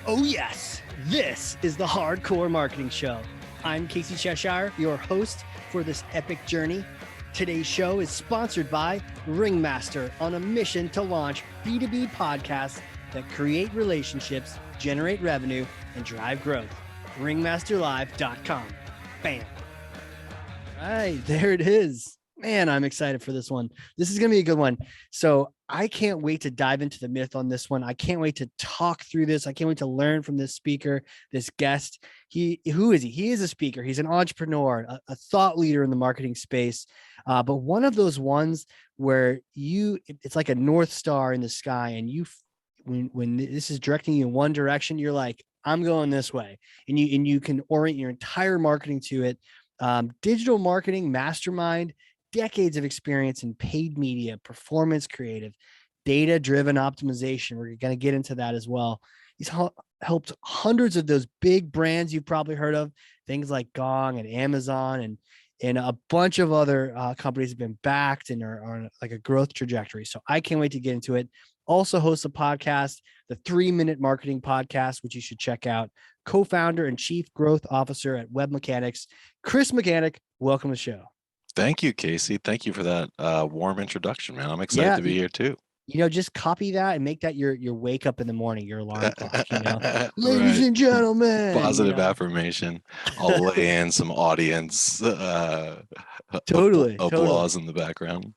Oh yes, this is the Hardcore Marketing Show. I'm Casey Cheshire, your host for this epic journey. Today's show is sponsored by Ringmaster, on a mission to launch B2B podcasts that create relationships, generate revenue, and drive growth. Ringmasterlive.com. Bam. All right, there it is. Man, I'm excited for this one. This is going to be a good one. So I can't wait to dive into the myth on this one. I can't wait to talk through this. I can't wait to learn from this speaker, this guest. Who is he? He is a speaker. He's an entrepreneur, a thought leader in the marketing space. But one of those ones where it's like a North Star in the sky. And when this is directing you in one direction, you're like, I'm going this way. And you can orient your entire marketing to it. Digital marketing mastermind, decades of experience in paid media, performance creative, data-driven optimization. We're going to get into that as well. He's helped hundreds of those big brands you've probably heard of, things like Gong and Amazon, and a bunch of other companies have been backed and are on like a growth trajectory. So I can't wait to get into it. Also hosts a podcast, the 3-Minute Marketing Podcast, which you should check out. Co-founder and chief growth officer at Web Mechanics, Chris Mechanic. Welcome to the show. Thank you, Casey. Thank you for that warm introduction, man. I'm excited to be here too. Just copy that and make that your wake up in the morning, your alarm clock, Ladies and gentlemen. Positive affirmation. I'll lay in some audience totally applause in the background.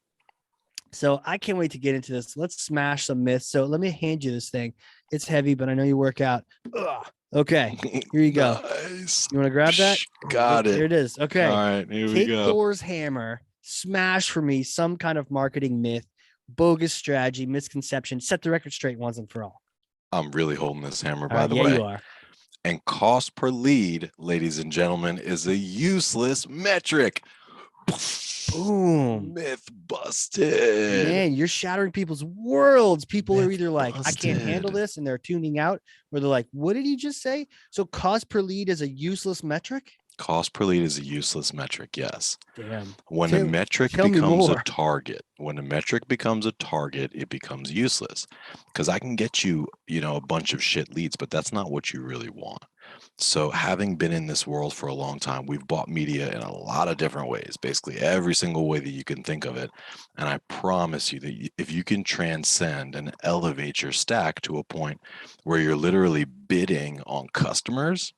So I can't wait to get into this. Let's smash some myths. So let me hand you this thing. It's heavy, but I know you work out. Ugh. Okay, here you go. Nice. You want to grab that? Got it. There it is. Okay. All right, here we go. Take Thors Hammer, smash for me some kind of marketing myth, bogus strategy, misconception. Set the record straight once and for all. I'm really holding this hammer, by the way. Yeah, you are. And cost per lead, ladies and gentlemen, is a useless metric. Boom. Myth busted. Man, you're shattering people's worlds. People are either like, I can't handle this, and they're tuning out, or they're like, what did he just say? So cost per lead is a useless metric? Cost per lead is a useless metric, yes. Damn. When a metric becomes a target, it becomes useless. Because I can get you, a bunch of shit leads, but that's not what you really want. So having been in this world for a long time, we've bought media in a lot of different ways, basically every single way that you can think of it. And I promise you that if you can transcend and elevate your stack to a point where you're literally bidding on customers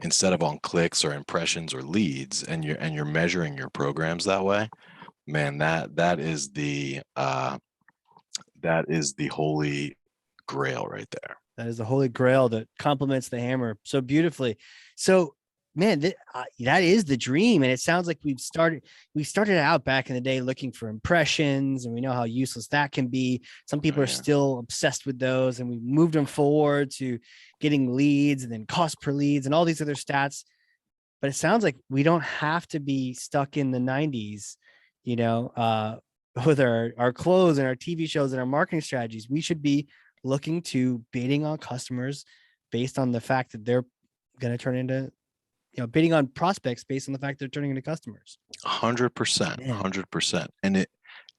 instead of on clicks or impressions or leads, and you're measuring your programs that way, man, that is the holy grail right there. That is the holy grail that complements the hammer so beautifully. So, man, that is the dream. And it sounds like we started out back in the day looking for impressions, and we know how useless that can be. Some people are still obsessed with those, and we moved them forward to getting leads and then cost per leads and all these other stats. But it sounds like we don't have to be stuck in the 90s, with our clothes and our TV shows and our marketing strategies. We should be looking to bidding on customers based on the fact that they're going to turn into, bidding on prospects based on the fact they're turning into customers. 100%.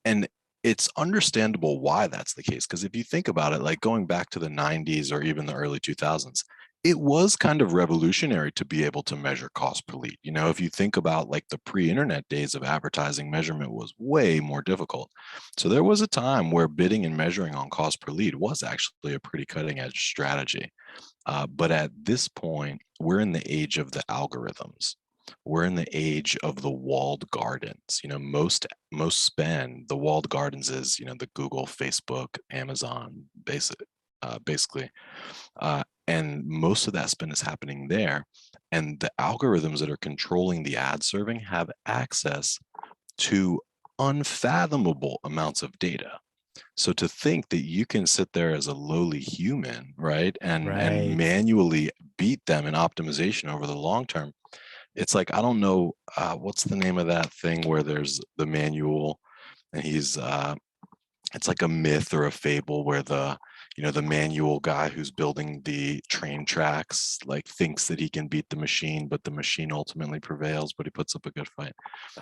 And it's understandable why that's the case. Because if you think about it, like going back to the 90s or even the early 2000s, it was kind of revolutionary to be able to measure cost per lead. If you think about like the pre-internet days of advertising, measurement was way more difficult. So there was a time where bidding and measuring on cost per lead was actually a pretty cutting edge strategy. But at this point, we're in the age of the algorithms. We're in the age of the walled gardens. Most spend, the walled gardens is, the Google, Facebook, Amazon, basically. And most of that spend is happening there. And the algorithms that are controlling the ad serving have access to unfathomable amounts of data. So to think that you can sit there as a lowly human, right, and manually beat them in optimization over the long term, it's like, I don't know, what's the name of that thing where there's the manual, and he's it's like a myth or a fable where the manual guy who's building the train tracks like thinks that he can beat the machine, but the machine ultimately prevails, but he puts up a good fight.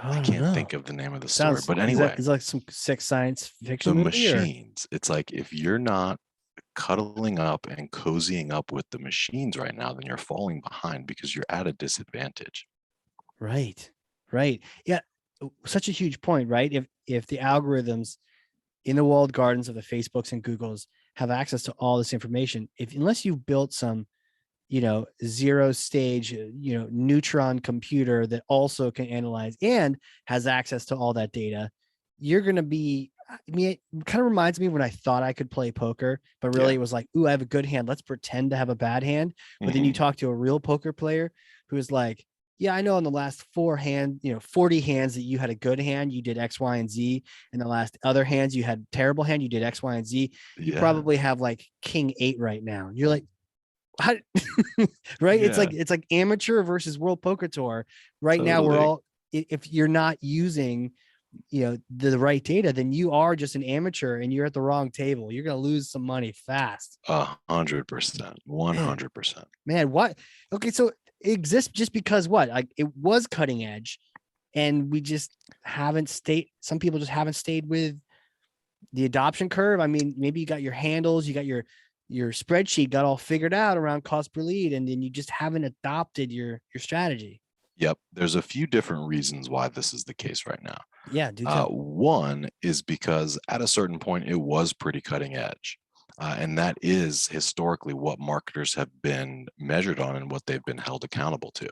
I can't think of the name of the story, but anyway, it's like some sick science fiction the movie, machines. It's like, if you're not cuddling up and cozying up with the machines right now, then you're falling behind because you're at a disadvantage. Right. Right. Yeah. Such a huge point, right? If the algorithms in the walled gardens of the Facebooks and Googles have access to all this information, if unless you've built some, zero stage, neutron computer that also can analyze and has access to all that data, you're going to be, I mean, it kind of reminds me when I thought I could play poker, but really Yeah. it was like, ooh, I have a good hand. Let's pretend to have a bad hand. But then you Hmm. talk to a real poker player who is like, yeah, I know in the last 40 hands that you had a good hand, you did X, Y, and Z. In the last other hands, you had terrible hand, you did X, Y, and Z. You Yeah. probably have like King 8 right now. And you're like, how, right? Yeah. It's like amateur versus World Poker Tour. Right now, we're Totally. all, if you're not using the right data, then you are just an amateur and you're at the wrong table. You're gonna lose some money fast. 100%. Man, 100%. man, what? Okay, so it exists just because what? Like it was cutting edge, and we just haven't stayed. Some people just haven't stayed with the adoption curve. I mean, maybe you got your handles, you got your spreadsheet got all figured out around cost per lead, and then you just haven't adopted your strategy. Yep. There's a few different reasons why this is the case right now. Yeah, do tell. One is because at a certain point, it was pretty cutting edge. And that is historically what marketers have been measured on and what they've been held accountable to.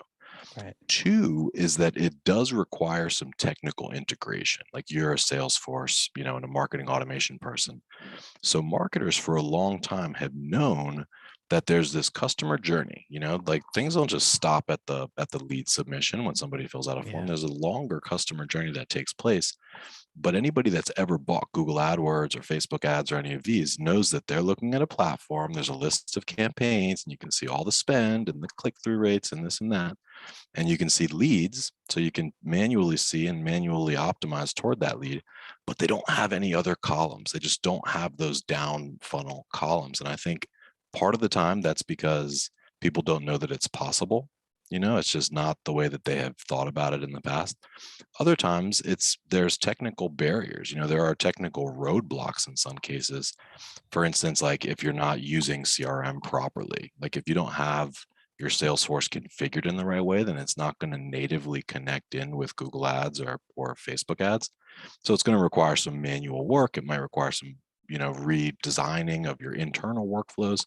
Right. Two is that it does require some technical integration. Like you're a Salesforce, and a marketing automation person. So marketers for a long time have known that there's this customer journey, like things don't just stop at the lead submission when somebody fills out a form. Yeah. There's a longer customer journey that takes place. But anybody that's ever bought Google AdWords or Facebook ads or any of these knows that they're looking at a platform. There's a list of campaigns and you can see all the spend and the click-through rates and this and that. And you can see leads. So you can manually see and manually optimize toward that lead, but they don't have any other columns. They just don't have those down funnel columns. And I think part of the time that's because people don't know that it's possible. It's just not the way that they have thought about it in the past. Other times there's technical barriers. There are technical roadblocks in some cases. For instance, like if you're not using CRM properly, like if you don't have your Salesforce configured in the right way, then it's not going to natively connect in with Google ads or Facebook ads. So it's going to require some manual work. It might require some, redesigning of your internal workflows,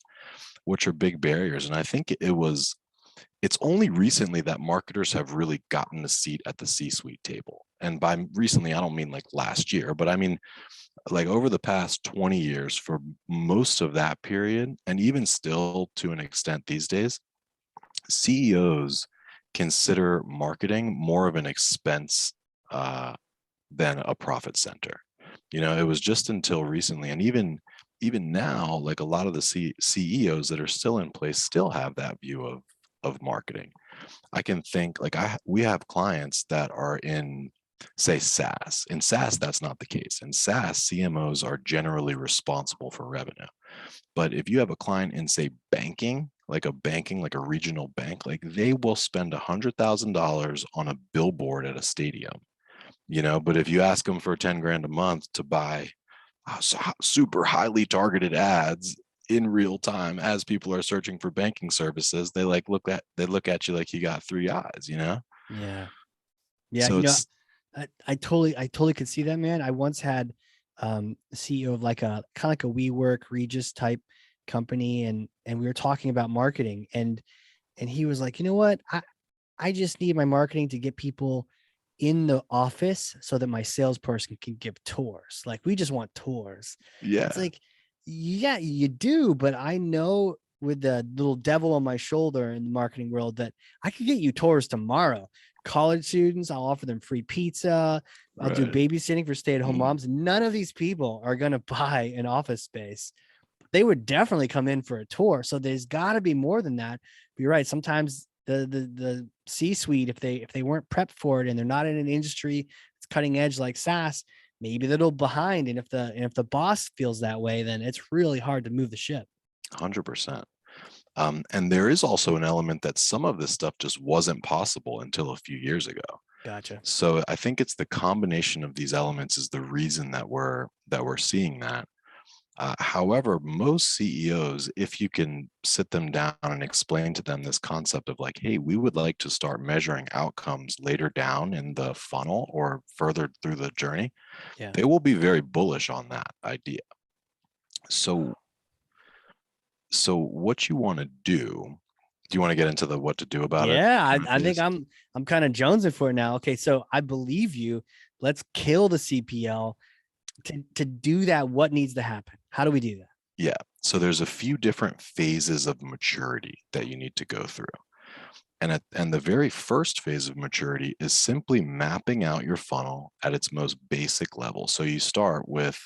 which are big barriers. And I think it's only recently that marketers have really gotten a seat at the C-suite table. And by recently, I don't mean like last year, but I mean like over the past 20 years, for most of that period, and even still to an extent these days, CEOs consider marketing more of an expense than a profit center. It was just until recently, and even now, like a lot of the CEOs that are still in place still have that view of marketing. I can think like we have clients that are in, say, SaaS. In SaaS, that's not the case. In SaaS, CMOs are generally responsible for revenue. But if you have a client in, say, banking, like a regional bank, like they will spend $100,000 on a billboard at a stadium. But if you ask them for 10 grand a month to buy super highly targeted ads in real time as people are searching for banking services, they look at you like you got three eyes. Yeah. Yeah. So it's I totally could see that, man. I once had a CEO of like a kind of like a WeWork Regis type company, and we were talking about marketing, and he was like, you know what? I just need my marketing to get people in the office so that my salesperson can give tours. Like we just want tours. It's yeah. like, yeah, you do, but I know with the little devil on my shoulder in the marketing world that I could get you tours tomorrow. College students, I'll offer them free pizza. I'll do Right. babysitting for stay-at-home Mhm. moms. None of these people are going to buy an office space. They would definitely come in for a tour. So there's got to be more than that. But you're right. Sometimes the C-suite, if they weren't prepped for it and they're not in an industry that's cutting edge like SaaS, maybe they're a little behind. And if the boss feels that way, then it's really hard to move the ship. 100%. And there is also an element that some of this stuff just wasn't possible until a few years ago. Gotcha. So I think it's the combination of these elements is the reason that we're seeing that. However, most CEOs, if you can sit them down and explain to them this concept of like, hey, we would like to start measuring outcomes later down in the funnel or further through the journey, Yeah. they will be very bullish on that idea. So what you want to do you want to get into the what to do about it? Yeah, kind of I think phase? I'm kind of jonesing for it now. Okay, so I believe you. Let's kill the CPL. To do that, what needs to happen? How do we do that? Yeah. So there's a few different phases of maturity that you need to go through. And the very first phase of maturity is simply mapping out your funnel at its most basic level. So you start with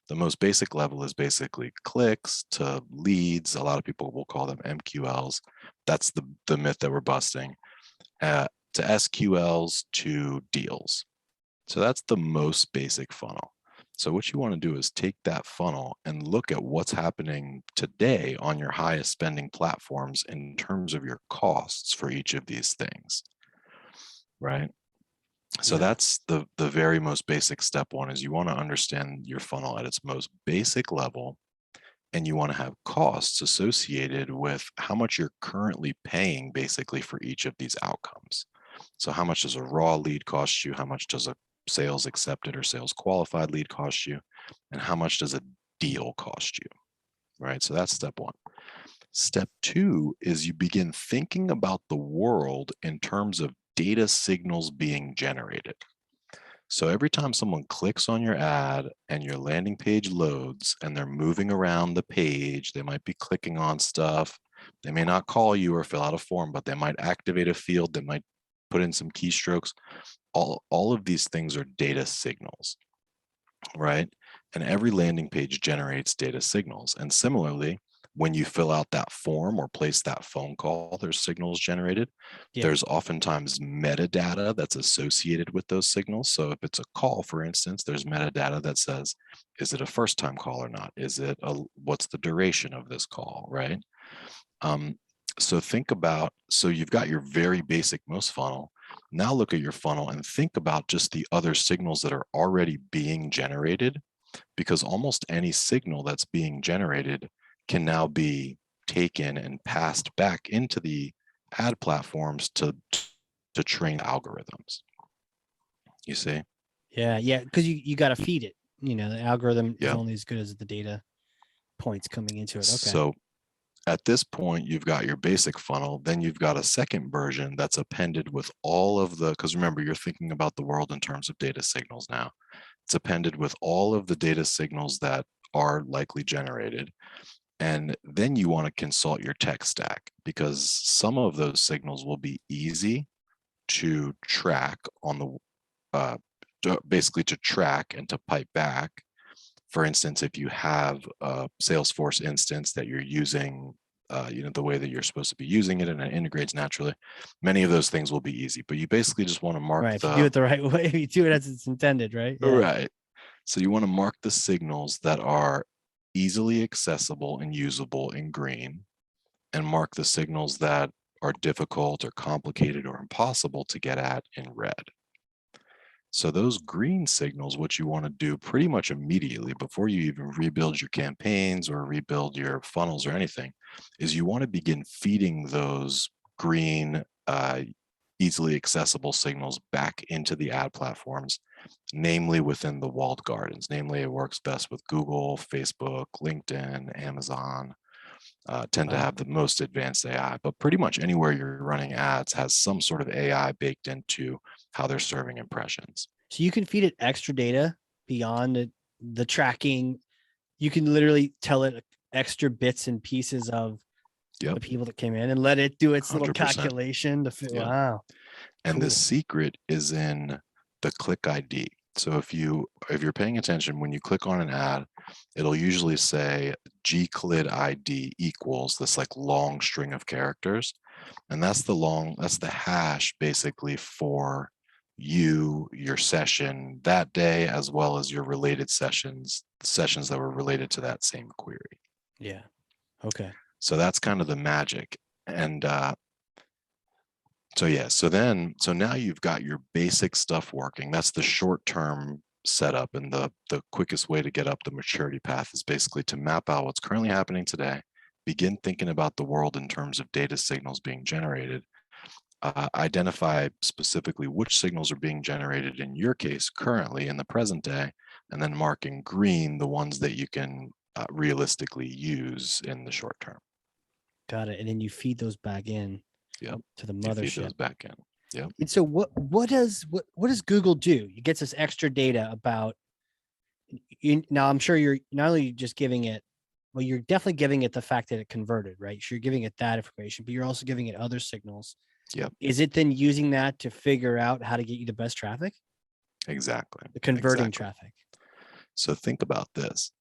the most basic level is basically clicks to leads. A lot of people will call them MQLs. That's the myth that we're busting. To SQLs to deals. So that's the most basic funnel. So what you want to do is take that funnel and look at what's happening today on your highest spending platforms in terms of your costs for each of these things, right? So Yeah. that's the very most basic step one is you want to understand your funnel at its most basic level, and you want to have costs associated with how much you're currently paying basically for each of these outcomes. So how much does a raw lead cost you? How much does a sales accepted or sales qualified lead cost you? And how much does a deal cost you? Right. So that's step one. Step two is you begin thinking about the world in terms of data signals being generated. So every time someone clicks on your ad and your landing page loads and they're moving around the page, they might be clicking on stuff. They may not call you or fill out a form, but they might activate a field. They might put in some keystrokes. All of these things are data signals, right? And every landing page generates data signals. And similarly, when you fill out that form or place that phone call, there's signals generated. Yeah. There's oftentimes metadata that's associated with those signals. So if it's a call, for instance, there's metadata that says, is it a first time call or not? Is it what's the duration of this call, right? So think about, so you've got your very basic most funnel. Now look at your funnel and think about just the other signals that are already being generated, because almost any signal that's being generated can now be taken and passed back into the ad platforms to train algorithms. You see? Yeah, yeah, because you got to feed it. The algorithm is Yeah. only as good as the data points coming into it. Okay. So at this point, you've got your basic funnel. Then you've got a second version that's appended with all of the, because remember, you're thinking about the world in terms of data signals now. It's appended with all of the data signals that are likely generated. And then you want to consult your tech stack, because some of those signals will be easy to track on the, basically to track and to pipe back. For instance, if you have a Salesforce instance that you're using, the way that you're supposed to be using it, and it integrates naturally, many of those things will be easy. But you basically just want to mark Right. If you do it the right way, if you do it as it's intended, right? Yeah. right. So you want to mark the signals that are easily accessible and usable in green, and mark the signals that are difficult or complicated or impossible to get at in red. So those green signals, what you want to do pretty much immediately before you even rebuild your campaigns or rebuild your funnels or anything, is you want to begin feeding those green, easily accessible signals back into the ad platforms, namely within the walled gardens. Namely, it works best with Google, Facebook, LinkedIn, Amazon, tend to Wow. have the most advanced AI, but pretty much anywhere you're running ads has some sort of AI baked into how they're serving impressions. So you can feed it extra data beyond the tracking. You can literally tell it extra bits and pieces of Yep, the people that came in and let it do its little 100%. calculation to fit. Yeah. Wow. And the Cool. secret is in the click ID. So if you're paying attention, when you click on an ad, it'll usually say gclid ID equals this like long string of characters. And that's the hash basically for your session that day, as well as your related sessions that were related to that same query. Yeah. Okay. So that's kind of the magic. And so now you've got your basic stuff working. That's the short term setup, and the quickest way to get up the maturity path is basically to map out what's currently happening today, begin thinking about the world in terms of data signals being generated, identify specifically which signals are being generated in your case currently in the present day, and then mark in green the ones that you can realistically use in the short term. Got it. And then you feed those back in to the You feed mothership. those back in. Yep. And so what does Google do? It gets us extra data about now I'm sure you're not only just giving it, well, you're definitely giving it the fact that it converted, right? So you're giving it that information, but you're also giving it other signals. Yep. Is it then using that to figure out how to get you the best traffic? Exactly. The converting traffic. So think about this.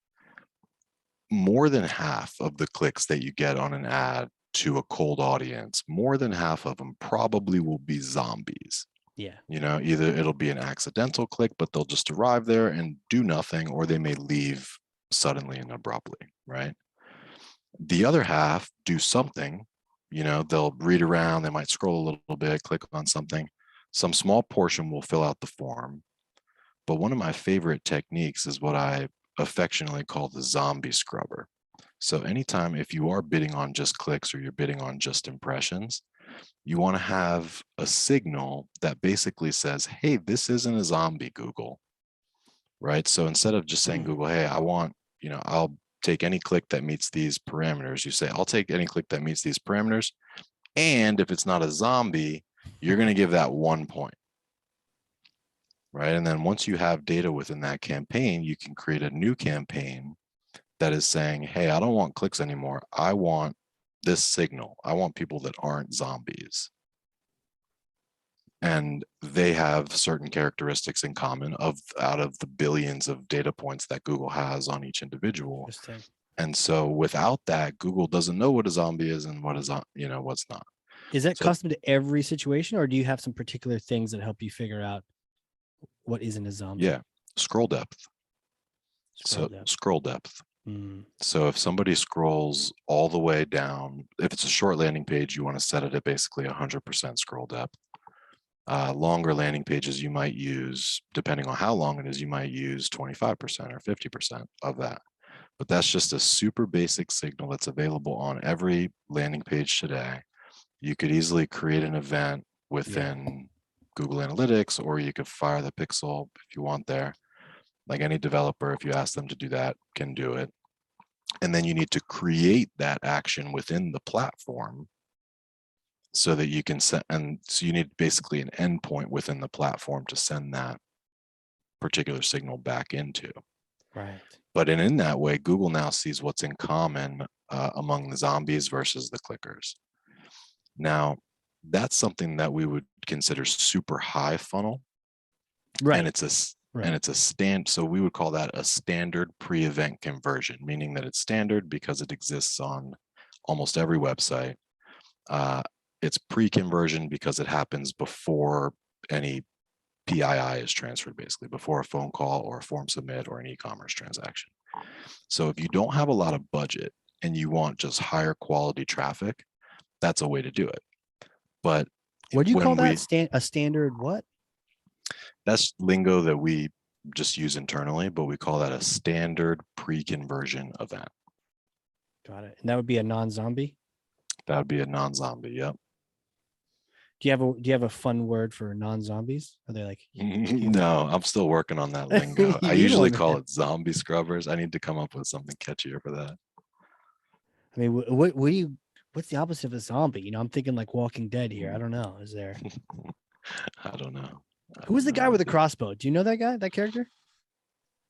More than half of the clicks that you get on an ad to a cold audience, more than half of them probably will be zombies. Yeah. Either it'll be an accidental click, but they'll just arrive there and do nothing, or they may leave suddenly and abruptly, right? The other half do something, they'll read around, they might scroll a little bit, click on something. Some small portion will fill out the form. But one of my favorite techniques is what I affectionately call the zombie scrubber. So anytime if you are bidding on just clicks or you're bidding on just impressions, you want to have a signal that basically says, hey, this isn't a zombie, Google, right? So instead of just saying, Google, hey, I'll take any click that meets these parameters, you say, I'll take any click that meets these parameters. And if it's not a zombie, you're going to give that 1 point. Right. And then once you have data within that campaign, you can create a new campaign that is saying, hey, I don't want clicks anymore. I want this signal. I want people that aren't zombies. And they have certain characteristics in common out of the billions of data points that Google has on each individual. And so without that, Google doesn't know what a zombie is and what is, what's not. Is that custom to every situation, or do you have some particular things that help you figure out what isn't a zombie? Yeah. Scroll depth. Scroll depth. So if somebody scrolls all the way down, if it's a short landing page, you want to set it at basically 100% scroll depth. Longer landing pages, you might use, depending on how long it is, you might use 25% or 50% of that. But that's just a super basic signal that's available on every landing page today. You could easily create an event within Google Analytics, or you could fire the pixel if you want there. Like any developer, if you ask them to do that, can do it. And then you need to create that action within the platform so that you can send, and so you need basically an endpoint within the platform to send that particular signal back into. Right. But in that way, Google now sees what's in common among the zombies versus the clickers. Now, that's something that we would consider super high funnel. Right. And so we would call that a standard pre-event conversion, meaning that it's standard because it exists on almost every website. It's pre-conversion because it happens before any PII is transferred, basically before a phone call or a form submit or an e-commerce transaction. So if you don't have a lot of budget and you want just higher quality traffic, that's a way to do it. But what do you call that? A standard what? That's lingo that we just use internally, but we call that a standard pre-conversion event. Got it. And that would be a non-zombie? That would be a non-zombie, yep. Do you have a fun word for non-zombies? Are they like No, I'm still working on that lingo. I usually call it zombie scrubbers. I need to come up with something catchier for that. I mean, what's the opposite of a zombie? I'm thinking like Walking Dead here. I don't know. Is there? I don't know. Who was the guy with the crossbow? Do you know that guy, that character?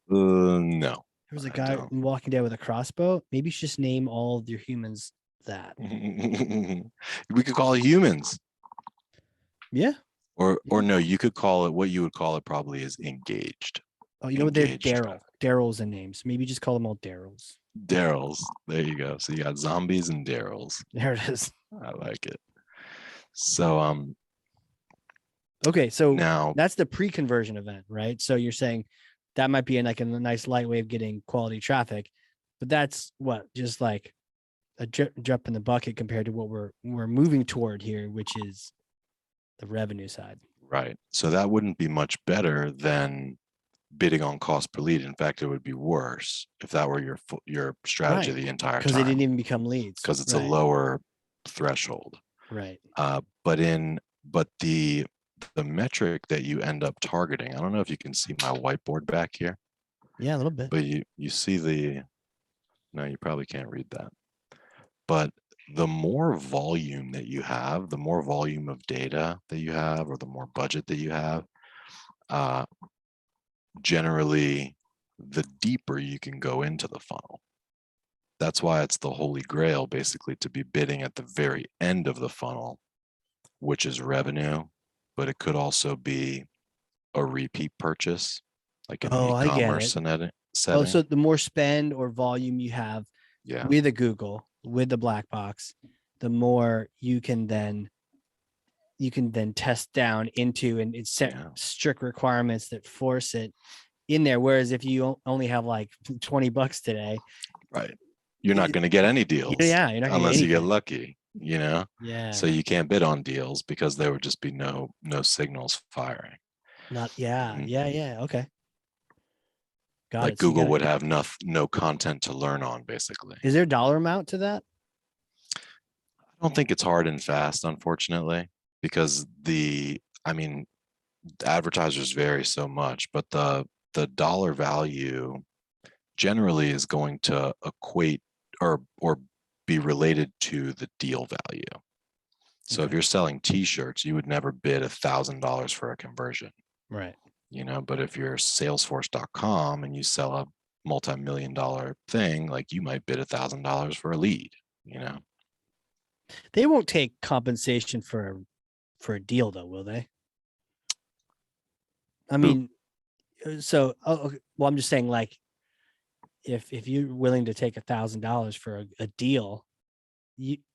No. There was a guy in Walking Dead with a crossbow. Maybe you should just name all of your humans that. We could call it humans. Yeah. Or no, you could call it, what you would call it probably is engaged. Oh, you know what? They're Daryl. Daryl's a name. So maybe just call them all Daryls. Daryls. There you go. So you got zombies and Daryls. There it is. I like it. So okay, so now that's the pre-conversion event, right? So you're saying that might be a nice light way of getting quality traffic, but that's what, just like a drop in the bucket compared to what we're moving toward here, which is the revenue side. Right. So that wouldn't be much better than bidding on cost per lead. In fact, it would be worse if that were your strategy Right. the entire Because they didn't time, even become leads. because it's a Right. lower threshold. Right. But the metric that you end up targeting, I don't know if you can see my whiteboard back here, Yeah, a little bit. but you see no, you probably can't read that. But the more volume that you have, the more volume of data that you have, or the more budget that you have, generally, the deeper you can go into the funnel. That's why it's the holy grail, basically, to be bidding at the very end of the funnel, which is revenue, but it could also be a repeat purchase, like in an Oh, I get e-commerce it. setting. Oh, so the more spend or volume you have Yeah. with a Google, with the black box, the more you can then test down into, and it's set strict requirements that force it in there. Whereas if you only have like $20 today, right, you're not going to get any deals. Yeah, you're not gonna unless get you get lucky, you know. Yeah. So you can't bid on deals because there would just be no signals firing. Yeah. Okay. Got Like it. So Google would have no content to learn on, basically. Is there a dollar amount to that? I don't think it's hard and fast, unfortunately, because advertisers vary so much, but the dollar value generally is going to equate or be related to the deal value. So if you're selling t-shirts, you would never bid $1,000 for a conversion. Right. You know, but if you're salesforce.com and you sell a multi-million-dollar thing, like, you might bid $1,000 for a lead, you know. They won't take compensation for a deal, though, will they? I mean, so okay, well, I'm just saying, like, if you're willing to take $1,000 for a deal,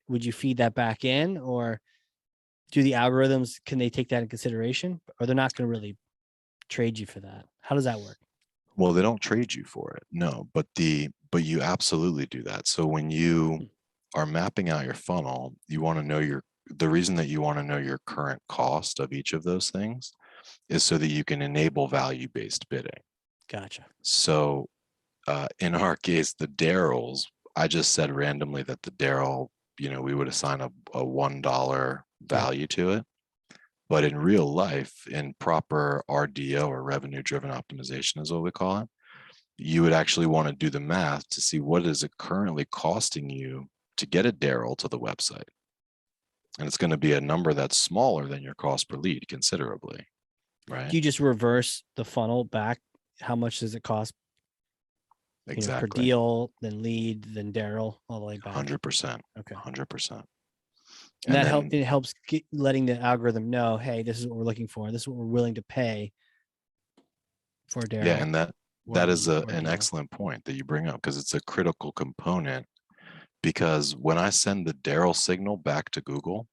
would you feed that back in, or do the algorithms, can they take that in consideration, or they're not going to really trade you for that? How does that work? Well, they don't trade you for it, no, but you absolutely do that. So when you are mapping out your funnel, you want to know the reason that you want to know your current cost of each of those things is so that you can enable value-based bidding. Gotcha. So in our case, the Darryls, I just said randomly that the Darryl, we would assign a $1 value to it. But in real life, in proper RDO, or revenue driven optimization is what we call it, you would actually want to do the math to see what is it currently costing you to get a Darryl to the website. And it's going to be a number that's smaller than your cost per lead considerably, right? Do you just reverse the funnel back? How much does it cost? Exactly. Per deal, then lead, then Darryl, all the way back. 100%. Okay. 100%. And that helps letting the algorithm know, hey, this is what we're looking for. This is what we're willing to pay for Darryl. Yeah, and that is an excellent point that you bring up, because it's a critical component. Because when I send the Darryl signal back to Google,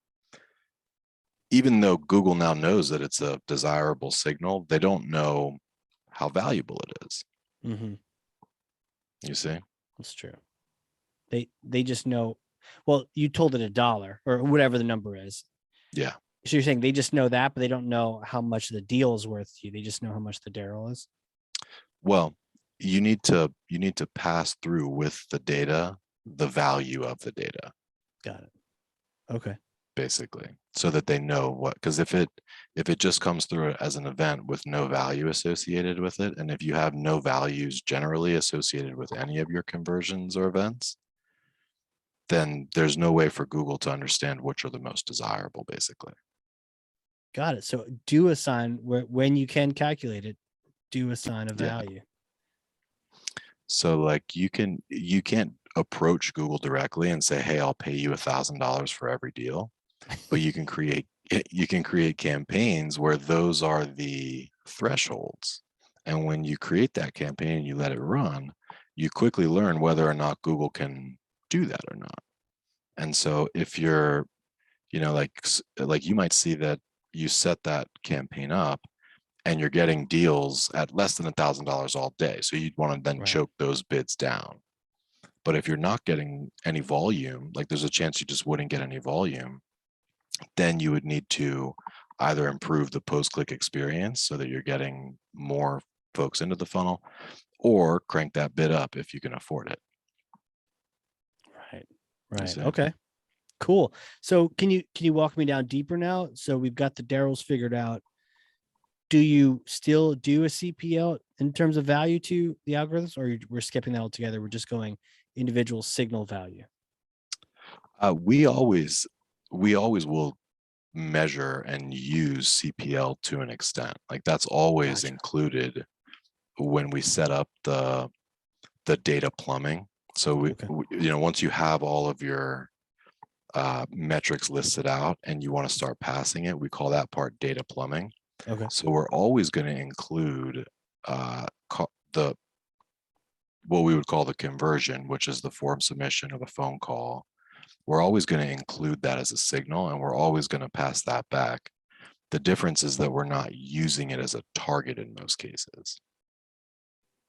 even though Google now knows that it's a desirable signal, they don't know how valuable it is. Mm-hmm. You see? That's true. They just know. Well, you told it $1 or whatever the number is. Yeah. So you're saying they just know that, but they don't know how much the deal is worth to you. They just know how much the Darryl is. Well, you need to pass through with the data the value of the data. Got it. Okay. Basically, so that they know what, because if it just comes through as an event with no value associated with it, and if you have no values generally associated with any of your conversions or events, then there's no way for Google to understand which are the most desirable, basically. Got it. So do assign, when you can calculate it, do assign a value. So like you can't approach Google directly and say, hey, I'll pay you $1,000 for every deal, but you can create campaigns where those are the thresholds. And when you create that campaign and you let it run, you quickly learn whether or not Google can do that or not. And so if you're, like you might see that you set that campaign up and you're getting deals at less than $1,000 all day. So you'd want to then choke those bids down. But if you're not getting any volume, like there's a chance you just wouldn't get any volume, then you would need to either improve the post-click experience so that you're getting more folks into the funnel, or crank that bid up if you can afford it. Right. Okay. Cool. So can you walk me down deeper now? So we've got the Darrells figured out. Do you still do a CPL in terms of value to the algorithms, or we're skipping that altogether? We're just going individual signal value. We always will measure and use CPL to an extent. Like that's always Gotcha. included when we set up the data plumbing. So we, once you have all of your metrics listed out and you want to start passing it, we call that part data plumbing. Okay. So we're always going to include the what we would call the conversion, which is the form submission of a phone call. We're always going to include that as a signal, and we're always going to pass that back. The difference is that we're not using it as a target in most cases.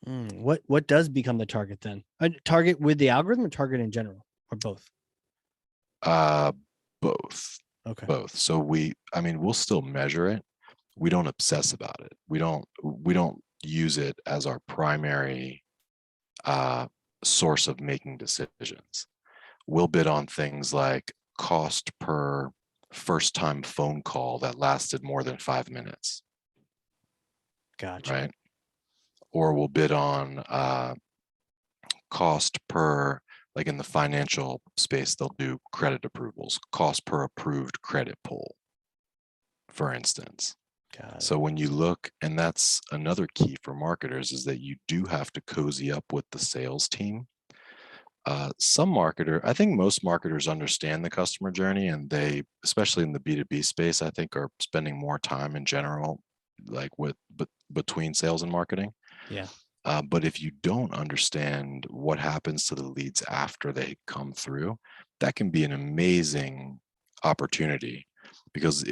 What does become the target then? A target with the algorithm, or target in general, or both? Both. Okay. Both. So we'll still measure it. We don't obsess about it. We don't use it as our primary source of making decisions. We'll bid on things like cost per first time phone call that lasted more than 5 minutes. Gotcha. Right. Or we'll bid on cost per, like in the financial space, they'll do credit approvals, cost per approved credit pull, for instance. So when you look, and that's another key for marketers, is that you do have to cozy up with the sales team. I think most marketers understand the customer journey, and they, especially in the B2B space, I think are spending more time in general, like between sales and marketing. Yeah. But if you don't understand what happens to the leads after they come through, that can be an amazing opportunity. Because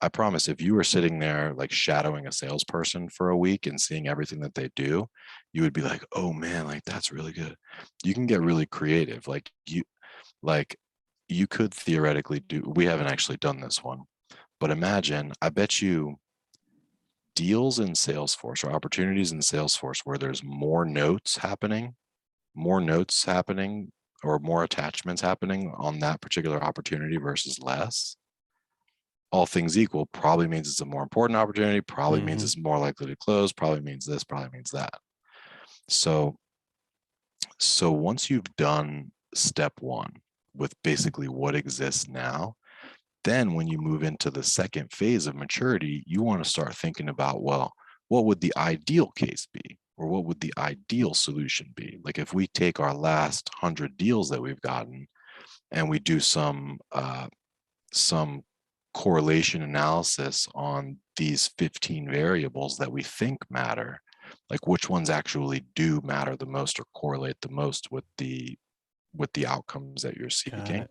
I promise, if you were sitting there like shadowing a salesperson for a week and seeing everything that they do, you would be like, oh man, like that's really good. You can get really creative. You could theoretically we haven't actually done this one, but imagine, I bet you deals in Salesforce or opportunities in Salesforce where there's more notes happening, or more attachments happening on that particular opportunity versus less, all things equal, probably means it's a more important opportunity, probably means it's more likely to close, probably means this, probably means that. So once you've done step one with basically what exists now, then when you move into the second phase of maturity, you want to start thinking about, well, what would the ideal case be? Or what would the ideal solution be? Like if we take our last 100 deals that we've gotten and we do some correlation analysis on these 15 variables that we think matter, like which ones actually do matter the most or correlate the most with the outcomes that you're seeking.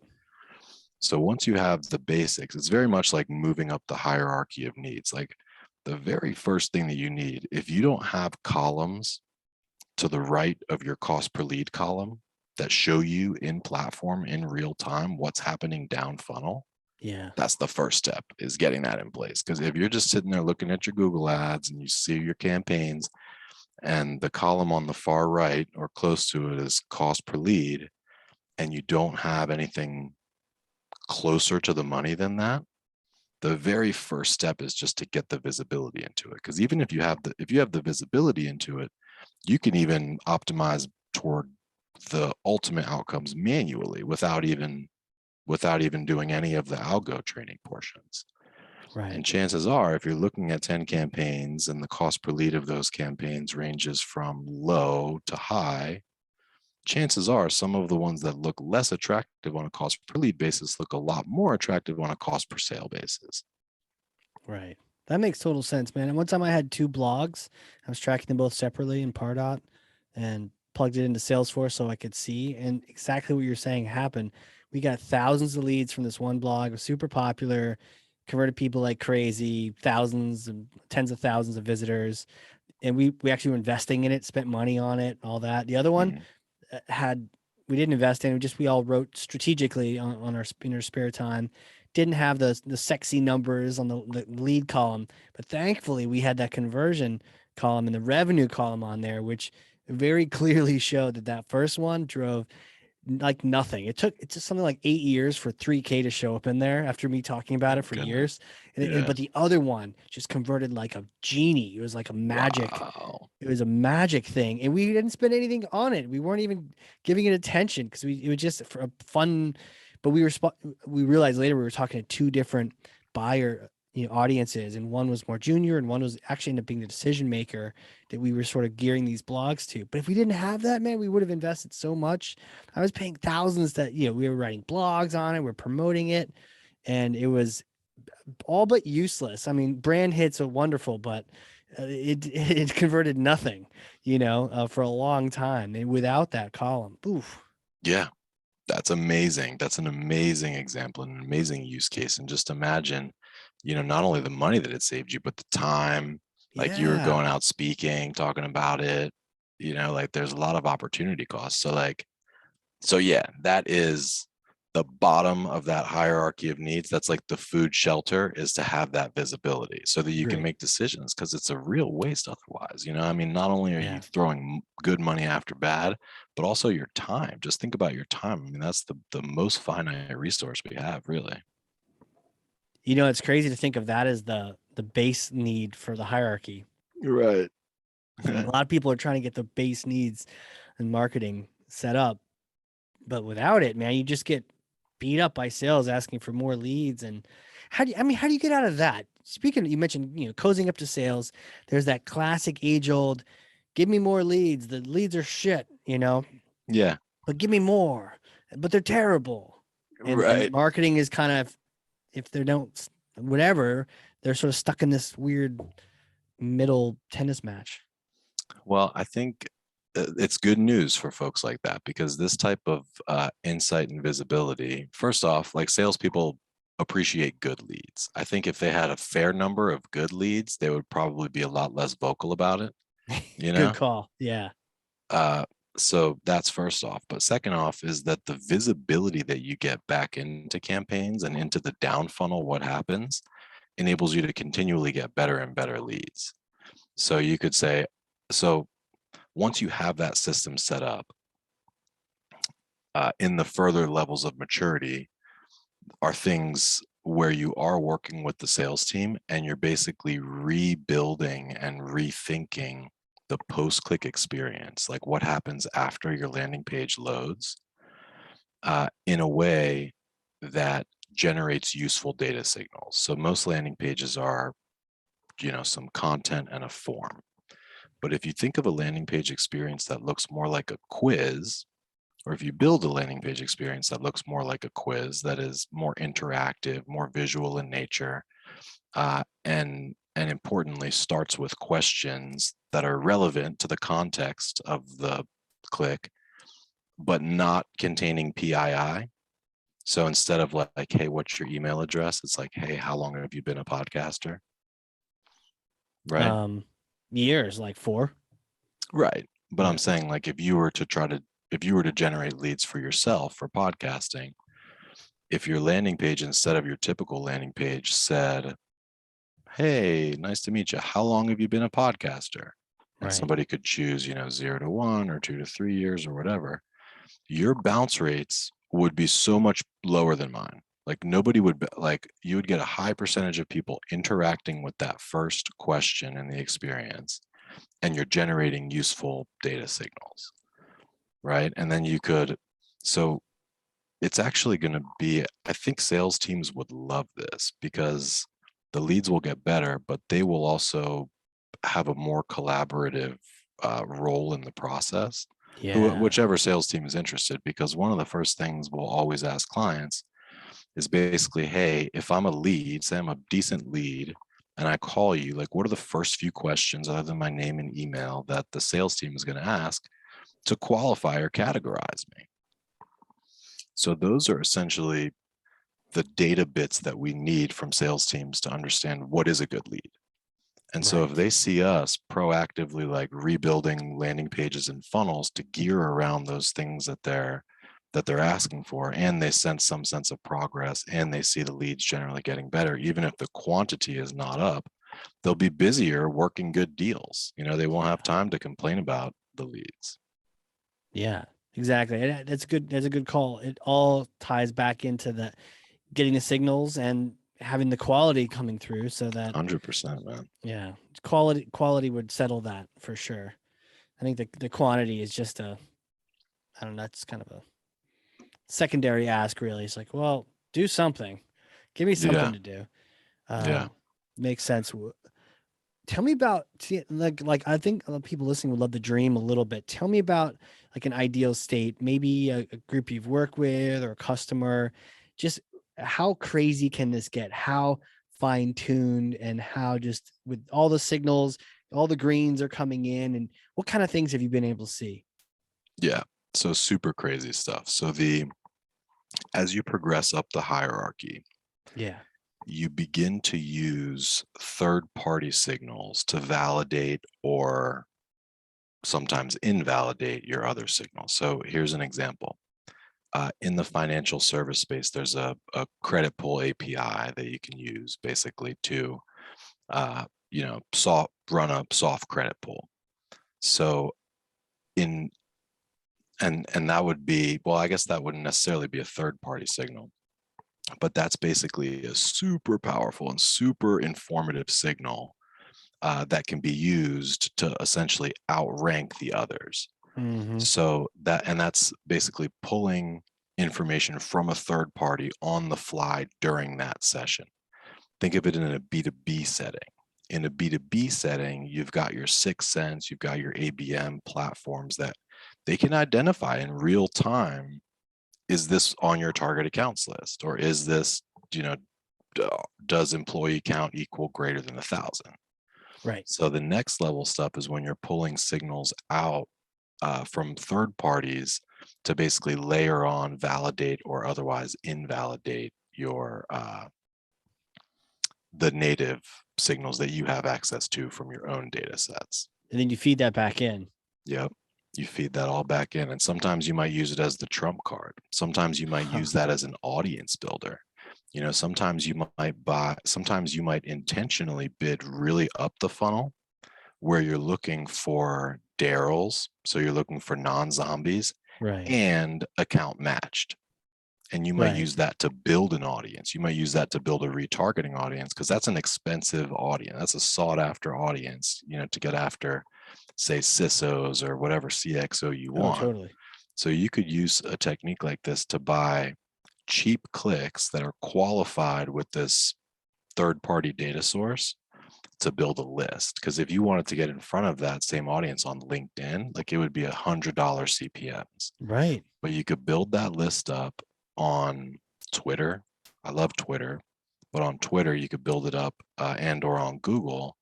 So once you have the basics, it's very much like moving up the hierarchy of needs. Like the very first thing that you need, if you don't have columns to the right of your cost per lead column that show you in platform in real time what's happening down funnel, that's the first step, is getting that in place. Because if you're just sitting there looking at your Google ads and you see your campaigns and the column on the far right or close to it is cost per lead, and you don't have anything closer to the money than that, the very first step is just to get the visibility into it. Because even if you have the visibility into it, you can even optimize toward the ultimate outcomes manually without even doing any of the algo training portions. Right. And chances are, if you're looking at 10 campaigns and the cost per lead of those campaigns ranges from low to high, chances are some of the ones that look less attractive on a cost per lead basis look a lot more attractive on a cost per sale basis. Right. That makes total sense, man. And one time I had 2 blogs. I was tracking them both separately in Pardot and plugged it into Salesforce so I could see. And exactly what you're saying happened. We got thousands of leads from this one blog. It was super popular, converted people like crazy, thousands and tens of thousands of visitors. And we actually were investing in it, spent money on it, all that. The other one we didn't invest in. We all wrote strategically on our in our spare time. Didn't have the sexy numbers on the lead column, but thankfully we had that conversion column and the revenue column on there, which very clearly showed that that first one drove like nothing. It's just something like 8 years for 3K to show up in there after me talking about Oh, it for goodness. years. Yeah. But the other one just converted like a genie. It was like a magic. Wow. It was a magic thing, and we didn't spend anything on it. We weren't even giving it attention because it was just for a fun. But we realized later we were talking to two different buyer audiences, and one was more junior, and one was actually ended up being the decision maker that we were sort of gearing these blogs to. But if we didn't have that, man, we would have invested so much. I was paying thousands that we were writing blogs on it, we're promoting it, and it was all but useless. I mean, brand hits are wonderful, but it converted nothing, for a long time. And without that column, oof. Yeah. That's amazing. That's an amazing example, an amazing use case. And just imagine, not only the money that it saved you, but the time, like you were Yeah. going out speaking, talking about it, like there's a lot of opportunity costs. So yeah, that is the bottom of that hierarchy of needs. That's like the food shelter, is to have that visibility so that you can Great. make decisions, because it's a real waste otherwise. I mean, not only are you Yeah. throwing good money after bad, but also your time. Just think about your time. I mean, that's the most finite resource we have, really. It's crazy to think of that as the base need for the hierarchy. Right. A lot of people are trying to get the base needs and marketing set up, but without it, man, you just get beat up by sales asking for more leads. And how do you get out of that? Speaking, you mentioned, cozying up to sales. There's that classic age old, give me more leads. The leads are shit, Yeah. but give me more, but they're terrible. And Right. marketing is kind of, if they don't, whatever, they're sort of stuck in this weird middle tennis match. Well, I think it's good news for folks like that, because this type of insight and visibility, first off, like salespeople appreciate good leads. I think if they had a fair number of good leads, they would probably be a lot less vocal about it, you Good know? call. Yeah. Uh, so that's first off. But second off is that the visibility that you get back into campaigns and into the down funnel, what happens, enables you to continually get better and better leads. So you could say, so once you have that system set up, in the further levels of maturity are things where you are working with the sales team and you're basically rebuilding and rethinking the post-click experience, like what happens after your landing page loads, in a way that generates useful data signals. So most landing pages are, some content and a form. But if you think of a landing page experience that looks more like a quiz, or if you build a landing page experience that looks more like a quiz, that is more interactive, more visual in nature, and importantly starts with questions that are relevant to the context of the click, but not containing PII. So instead of like, hey, what's your email address? It's like, hey, how long have you been a podcaster? Right. Um, Years, like 4. Right. But Yeah. I'm saying, like, if you were to generate leads for yourself for podcasting, if your landing page, instead of your typical landing page, said, hey, nice to meet you, how long have you been a podcaster? And Right. somebody could choose, 0 to 1 or 2 to 3 years or whatever, your bounce rates would be so much lower than mine. Like nobody would like, you would get a high percentage of people interacting with that first question in the experience, and you're generating useful data signals, right? And then so it's actually going to be, I think sales teams would love this, because the leads will get better, but they will also have a more collaborative role in the process, Yeah. whichever sales team is interested. Because one of the first things we'll always ask clients is basically, hey, if I'm a lead, say I'm a decent lead, and I call you, like, what are the first few questions other than my name and email that the sales team is going to ask to qualify or categorize me? So those are essentially the data bits that we need from sales teams to understand what is a good lead. And so if Right. they see us proactively like rebuilding landing pages and funnels to gear around those things that they're asking for, and they sense some sense of progress, and they see the leads generally getting better, even if the quantity is not up, they'll be busier working good deals. They won't have time to complain about the leads. Yeah, exactly. That's good. That's a good call. It all ties back into the getting the signals and having the quality coming through, so that 100%, man. yeah, quality would settle that for sure. I think the quantity is just I don't know, that's kind of a secondary ask, really. It's like, well, do something, give me something Yeah. to do. Yeah. Makes sense. Tell me about like I think a lot of people listening would love to dream a little bit. Tell me about like an ideal state, maybe a group you've worked with or a customer. Just how crazy can this get? How fine tuned and how just with all the signals, all the greens are coming in, and what kind of things have you been able to see? Yeah. So super crazy stuff. So as you progress up the hierarchy, Yeah. you begin to use third-party signals to validate or sometimes invalidate your other signals. So here's an example. In the financial service space, there's a credit pull API that you can use basically to, run a soft credit pull. So and that would be, well, I guess that wouldn't necessarily be a third-party signal, but that's basically a super powerful and super informative signal that can be used to essentially outrank the others. Mm-hmm. So that's basically pulling information from a third party on the fly during that session. Think of it in a B2B setting. In a B2B setting, you've got your 6sense, you've got your ABM platforms that they can identify in real time. Is this on your target accounts list? Or is this, does employee count equal greater than 1,000? Right. So the next level stuff is when you're pulling signals out from third parties to basically layer on, validate, or otherwise invalidate your the native signals that you have access to from your own data sets. And then you feed that back in. Yep. You feed that all back in. And sometimes you might use it as the trump card. Sometimes you might use that as an audience builder. Sometimes you might intentionally bid really up the funnel where you're looking for Daryls. So you're looking for non-zombies Right. and account matched. And you might Right. use that to build an audience. You might use that to build a retargeting audience because that's an expensive audience. That's a sought after audience, to get after, say, CISOs or whatever CXO you Oh, want. totally. So you could use a technique like this to buy cheap clicks that are qualified with this third-party data source to build a list. Because if you wanted to get in front of that same audience on LinkedIn, like it would be $100 CPMs. Right. But you could build that list up on Twitter. I love Twitter, but on Twitter you could build it up and or on Google,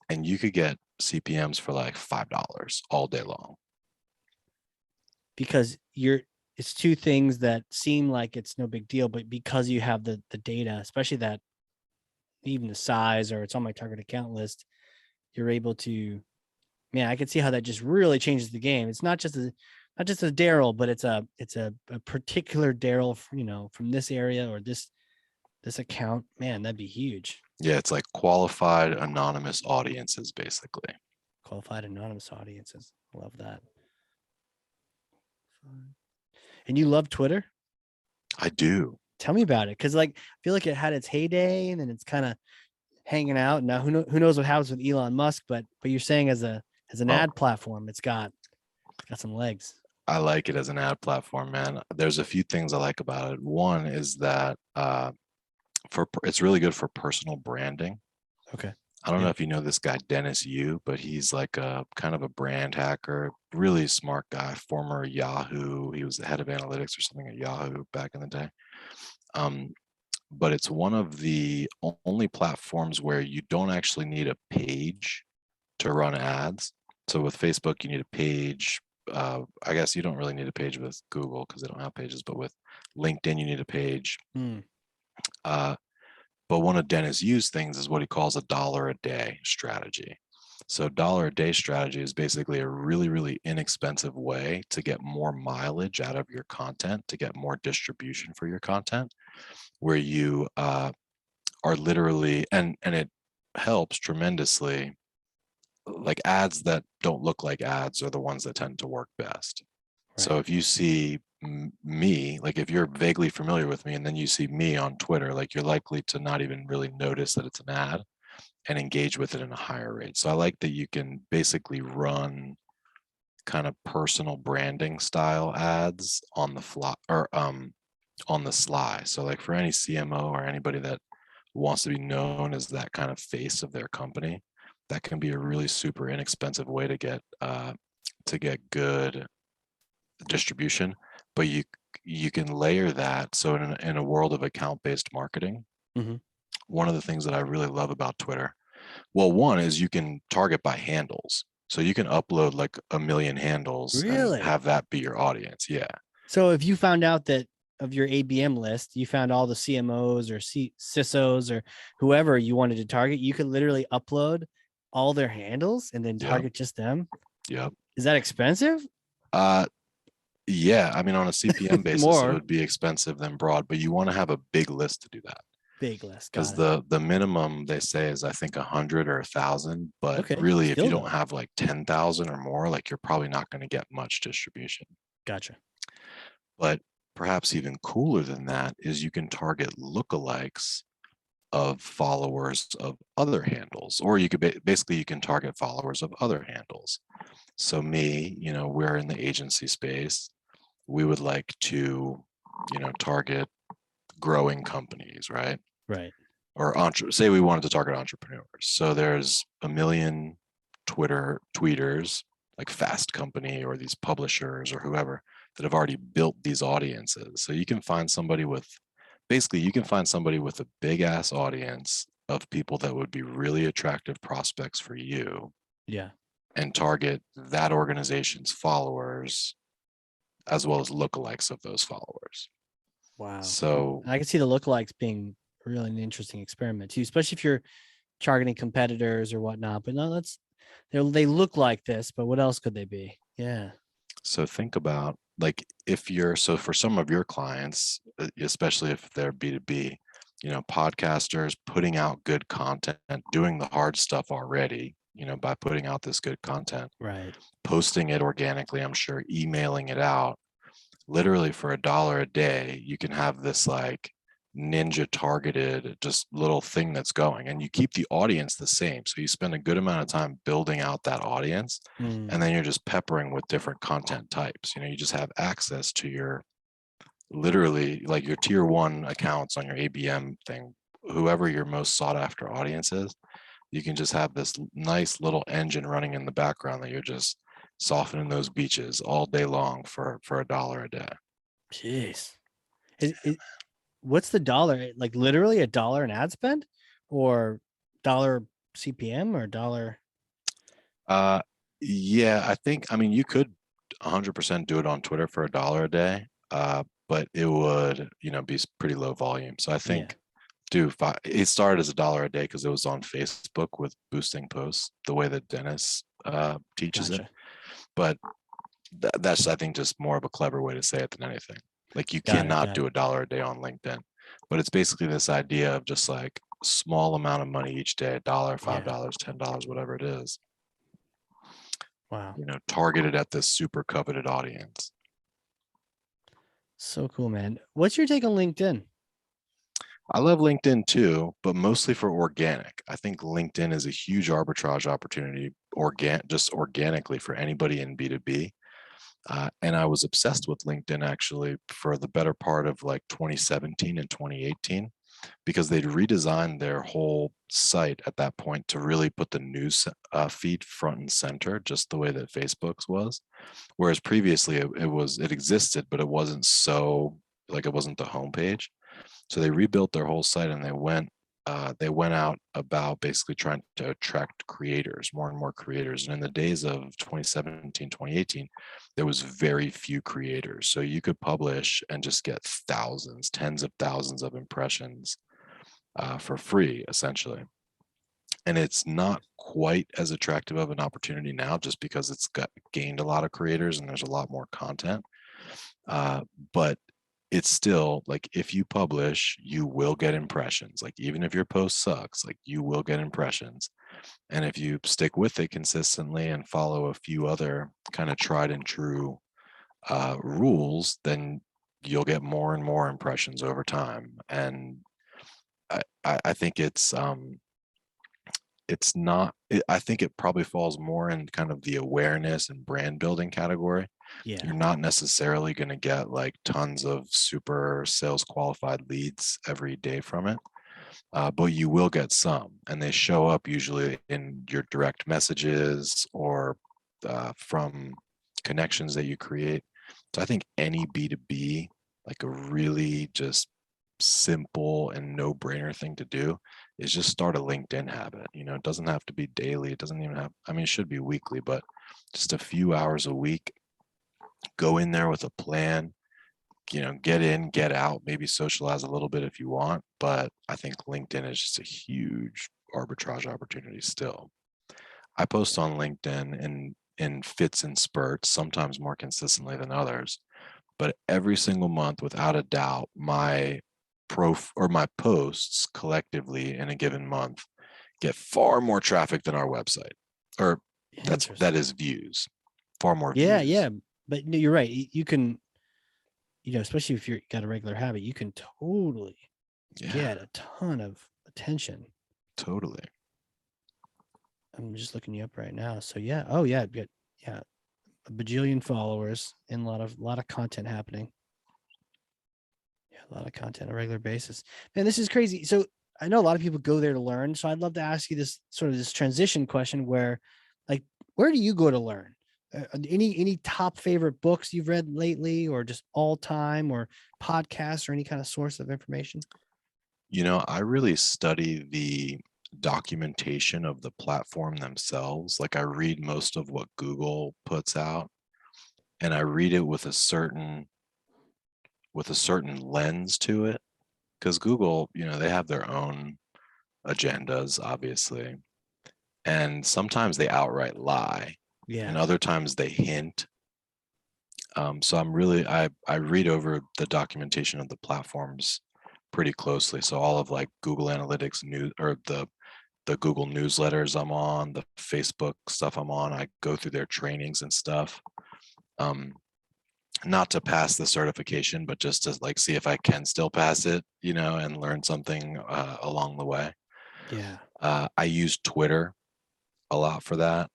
and you could get CPMs for like $5 all day long. Because it's two things that seem like it's no big deal, but because you have the data, especially that even the size or it's on my target account list, you're able to, man, I can see how that just really changes the game. It's not just a Daryl, but it's a particular Daryl, from this area or this account. Man, that'd be huge. Yeah, it's like qualified anonymous audiences, basically. Qualified anonymous audiences. Love that. And you love Twitter? I do. Tell me about it, because I feel like it had its heyday, and then it's kind of hanging out now. Who knows what happens with Elon Musk? But you're saying as an Oh, ad platform, it's got some legs. I like it as an ad platform, man. There's a few things I like about it. One is that it's really good for personal branding. Okay. I don't know Yeah. if you know this guy, Dennis Yu, but he's like a kind of a brand hacker, really smart guy, former Yahoo. He was the head of analytics or something at Yahoo back in the day. But it's one of the only platforms where you don't actually need a page to run ads. So with Facebook, you need a page. I guess you don't really need a page with Google because they don't have pages, but with LinkedIn, you need a page. But one of Dennis Yu's things is what he calls a dollar a day strategy. So dollar a day strategy is basically a really, really inexpensive way to get more mileage out of your content, to get more distribution for your content, where you are literally, and helps tremendously. Like ads that don't look like ads are the ones that tend to work best. So Right. if you see me, like if you're vaguely familiar with me and then you see me on Twitter, like you're likely to not even really notice that it's an ad and engage with it in a higher rate. So I like that you can basically run kind of personal branding style ads on the fly or on the sly. So like for any CMO or anybody that wants to be known as that kind of face of their company, that can be a really super inexpensive way to get good distribution. But you can layer that. So in a world of account-based marketing, Mm-hmm. one of the things that I really love about Twitter, well, one is you can target by handles. So you can upload like a million handles and Really? have that be your audience. Yeah. So if you found out that of your ABM list, you found all the CMOs or CISOs or whoever you wanted to target, you could literally upload all their handles and then Yep. target just them. Yep. Is that expensive? Uh, yeah. I mean, on a CPM basis, it More would be expensive than broad, but you want to have a big list to do that. big list. Because Got it. the minimum they say is I think 100 or 1,000, but Okay. really if you Still don't though. have like 10,000 or more, like you're probably not going to get much distribution. Gotcha. But perhaps even cooler than that is you can target lookalikes of followers of other handles, or you could basically you can target followers of other handles. So me, we're in the agency space. We would like to, target growing companies, right? Right. Or say we wanted to target entrepreneurs. So there's a million Twitter tweeters like Fast Company or these publishers or whoever that have already built these audiences. So you can find somebody with a big ass audience of people that would be really attractive prospects for you Yeah. and target that organization's followers as well as lookalikes of those followers. Wow. So I can see the lookalikes being really an interesting experiment too, especially if you're targeting competitors or whatnot. But no, they look like this, but what else could they be? Yeah. So think about like so for some of your clients, especially if they're B2B, podcasters putting out good content, doing the hard stuff already, by putting out this good content, Right. posting it organically, I'm sure, emailing it out, literally for $1 a day, you can have this like ninja targeted just little thing that's going, and you keep the audience the same. So you spend a good amount of time building out that audience, and then you're just peppering with different content types. You just have access to your literally like your tier one accounts on your ABM thing, whoever your most sought after audience is. You can just have this nice little engine running in the background that you're just softening those beaches all day long for $1 a day. Jeez. What's the dollar? Like literally $1 an ad spend or dollar CPM or dollar? Uh, yeah, I mean, you could 100% do it on Twitter for $1 a day, but it would, be pretty low volume. So I Yeah. think, it started as $1 a day because it was on Facebook with boosting posts, the way that Dennis teaches it. Gotcha. But that's, I think, just more of a clever way to say it than anything. Like you Got it. cannot Got do it. $1 a day on LinkedIn, but it's basically this idea of just like small amount of money each day, $1, Yeah. $5, $10, whatever it is, Wow. targeted at this super coveted audience. So cool, man. What's your take on LinkedIn? I love LinkedIn too, but mostly for organic. I think LinkedIn is a huge arbitrage opportunity, just organically for anybody in B2B. And I was obsessed with LinkedIn actually for the better part of like 2017 and 2018, because they'd redesigned their whole site at that point to really put the news feed front and center, just the way that Facebook's was. Whereas previously it existed, but it wasn't it wasn't the homepage. So they rebuilt their whole site and they went out about basically trying to attract creators, more and more creators. And in the days of 2017, 2018, there was very few creators. So you could publish and just get thousands, tens of thousands of impressions for free, essentially. And it's not quite as attractive of an opportunity now, just because gained a lot of creators and there's a lot more content. But it's still like, if you publish, you will get impressions. Like, even if your post sucks, like, you will get impressions. And if you stick with it consistently and follow a few other kind of tried and true rules, then you'll get more and more impressions over time. And I think it's not, I think it probably falls more in kind of the awareness and brand building category. Yeah. You're not necessarily going to get like tons of super sales qualified leads every day from it, but you will get some, and they show up usually in your direct messages or from connections that you create. So I think any B2B, like a really just simple and no-brainer thing to do is just start a LinkedIn habit. It doesn't have to be daily. It doesn't even have, I mean, it should be weekly, but just a few hours a week. Go in there with a plan, get in, get out, maybe socialize a little bit if you want. But I think LinkedIn is just a huge arbitrage opportunity still. I post on LinkedIn in fits and spurts, sometimes more consistently than others. But every single month, without a doubt, my posts collectively in a given month get far more traffic than our website, or that Interesting. is views, far more Yeah, views. yeah. But no, you're right. You can, especially if you've got a regular habit, you can totally get a ton of attention. Totally. I'm just looking you up right now. So yeah. Oh yeah. Yeah. A bajillion followers and a lot of content happening. Yeah, a lot of content on a regular basis. Man, this is crazy. So I know a lot of people go there to learn. So I'd love to ask you this transition question where, like, where do you go to learn? Any top favorite books you've read lately, or just all time, or podcasts, or any kind of source of information? I really study the documentation of the platform themselves. Like, I read most of what Google puts out, and I read it with a certain lens to it, because Google, they have their own agendas, obviously, and sometimes they outright lie, and Yeah. other times they hint. So I read over the documentation of the platforms pretty closely. So all of like Google Analytics news, or the Google newsletters I'm on, the Facebook stuff I'm on, I go through their trainings and stuff. Not to pass the certification, but just to like see if I can still pass it, and learn something along the way. Yeah. I use Twitter a lot for that.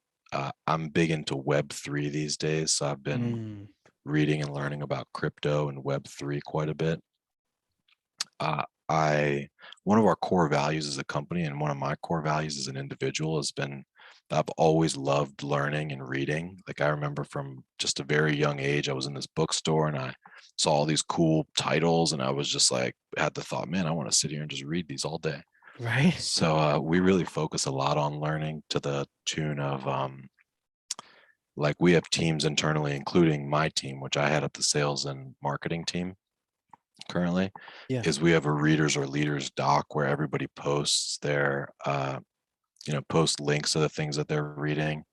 I'm big into Web3 these days, so I've been Mm, reading and learning about crypto and Web3 quite a bit. I One of our core values as a company, and one of my core values as an individual, has been that I've always loved learning and reading. Like, I remember from just a very young age, I was in this bookstore and I saw all these cool titles, and I was just like, had the thought, man, I want to sit here and just read these all day. right. So we really focus a lot on learning, to the tune of like, we have teams internally, including my team, which I head up the sales and marketing team currently, Yeah. is we have a readers or leaders doc where everybody posts their post links to the things that they're reading.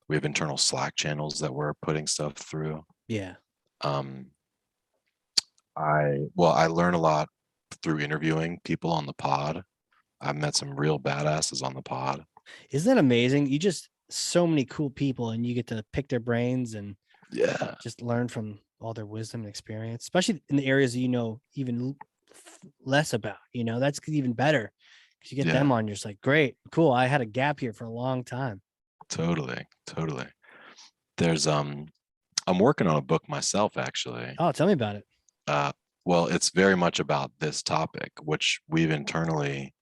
We have internal Slack channels that we're putting stuff through. Yeah. um I learn a lot through interviewing people on the pod. I've met some real badasses on the pod. Isn't that amazing? You just so many cool people, and you get to pick their brains and Yeah, just learn from all their wisdom and experience, especially in the areas that even less about. That's even better because you get yeah, them on. You're just like, great, cool. I had a gap here for a long time. totally. There's I'm working on a book myself, actually. Oh, tell me about it. uh well, it's very much about this topic, which we've internally,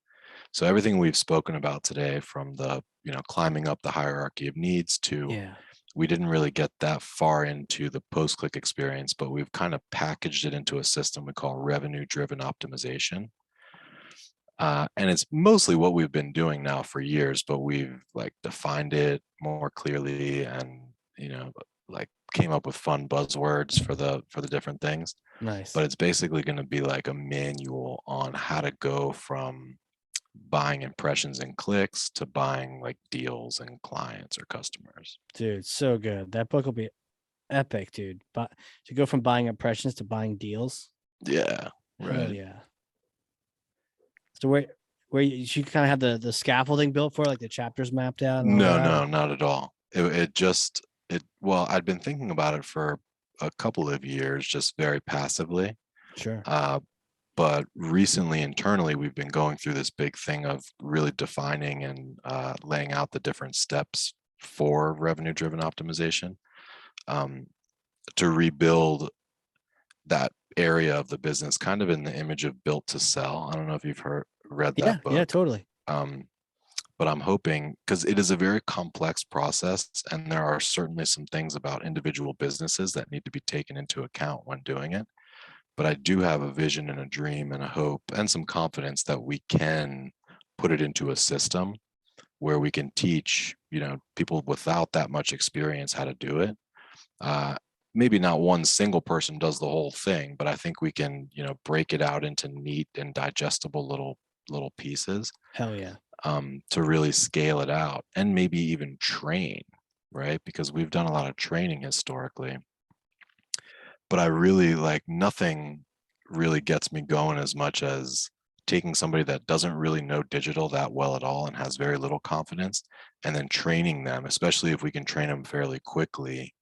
so everything we've spoken about today, from the climbing up the hierarchy of needs, to, Yeah. we didn't really get that far into the post-click experience, but we've kind of packaged it into a system we call revenue-driven optimization. And it's mostly what we've been doing now for years, but we've like defined it more clearly, and like came up with fun buzzwords for the different things. Nice. But it's basically going to be like a manual on how to go from buying impressions and clicks to buying like deals and clients or customers. Dude, so good. That book will be epic, dude. But to go from buying impressions to buying deals. Yeah. Hell Right. yeah. So where you kind of have the scaffolding built for, like the chapters mapped out and all No, that? no, not at all. It just well, I'd been thinking about it for a couple of years, just very passively. Sure. Uh, but recently, internally, we've been going through this big thing of really defining and laying out the different steps for revenue-driven optimization, um, to rebuild that area of the business, kind of in the image of built to sell. I don't know if you've read that Yeah, yeah, book. totally. Um, but I'm hoping, because it is a very complex process, and there are certainly some things about individual businesses that need to be taken into account when doing it. But I do have a vision and a dream and a hope and some confidence that we can put it into a system where we can teach, people without that much experience how to do it. Uh, Maybe not one single person does the whole thing, but I think we can, break it out into neat and digestible little pieces, Hell yeah. to really scale it out and maybe even train, right? Because we've done a lot of training historically, but I really like nothing really gets me going as much as taking somebody that doesn't really know digital that well at all and has very little confidence, and then training them, especially if we can train them fairly quickly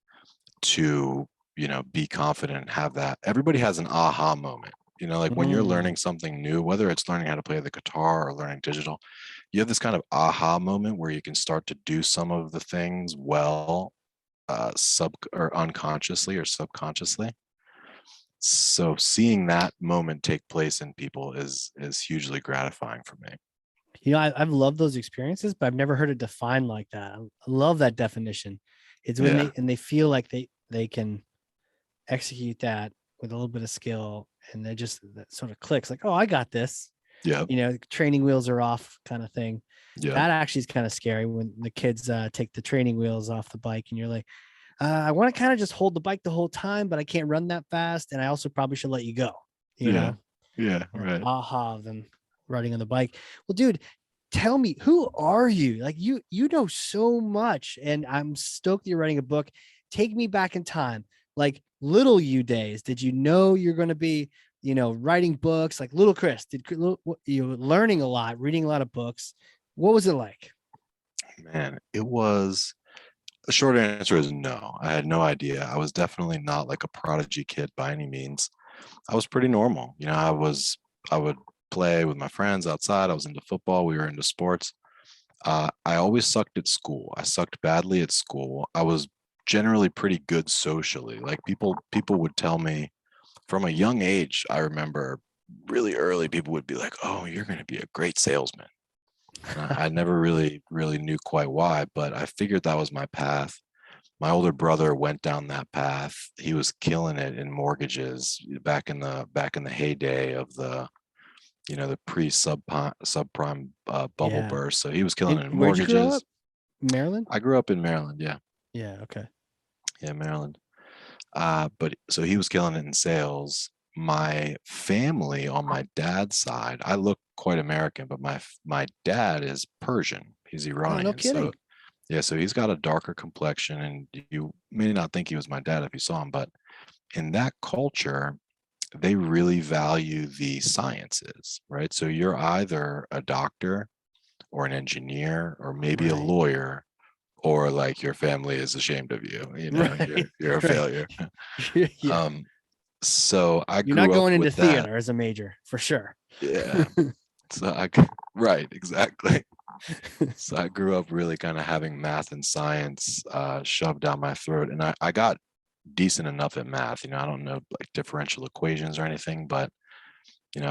to, be confident and have that. Everybody has an aha moment. Like when you're Mm. learning something new, whether it's learning how to play the guitar or learning digital, you have this kind of aha moment where you can start to do some of the things well, sub or unconsciously or subconsciously. So seeing that moment take place in people is hugely gratifying for me. I've loved those experiences, but I've never heard it defined like that. I love that definition. It's when Yeah. they feel like they can execute that with a little bit of skill, and they just that sort of clicks, like, oh, I got this. Yep. Training wheels are off kind of thing. Yep. That actually is kind of scary when the kids take the training wheels off the bike, and you're like, I want to kind of just hold the bike the whole time, but I can't run that fast, and I also probably should let you go. You Yeah. know, Yeah. Right. aha of them riding on the bike. Well, dude, tell me, who are you? Like you know so much, and I'm stoked that you're writing a book. Take me back in time, like little you days. Did you know you're going to be, writing books like little Chris? You were learning a lot, reading a lot of books? What was it like? Man, it was the short answer is no. I had no idea. I was definitely not like a prodigy kid by any means. I was pretty normal. I would play with my friends outside. I was into football. We were into sports. I always sucked at school. I sucked badly at school. I was generally pretty good socially. Like people would tell me from a young age. I remember really early, people would be like, "Oh, you're going to be a great salesman." And I never really knew quite why, but I figured that was my path. My older brother went down that path. He was killing it in mortgages back in the heyday of the pre subprime bubble Yeah. burst. So he was killing And it in where'd you grow up? mortgages. Maryland? I grew up in Maryland. Yeah, Yeah. Okay. yeah, Maryland. But so he was killing it in sales. My family on my dad's side, I look quite American, but my dad is Persian. He's Oh, no Iranian. So kidding. yeah, so he's got a darker complexion, and you may not think he was my dad if you saw him, but in that culture, they really value the sciences, right? So you're either a doctor or an engineer or maybe a Right. lawyer, or like your family is ashamed of you. Right. You're a Right. failure. Yeah. Um, so I You're not grew up going into with that. theater as a major for sure. Yeah. So right, exactly. So I grew up really kind of having math and science shoved down my throat, and I got decent enough at math. I don't know like differential equations or anything, but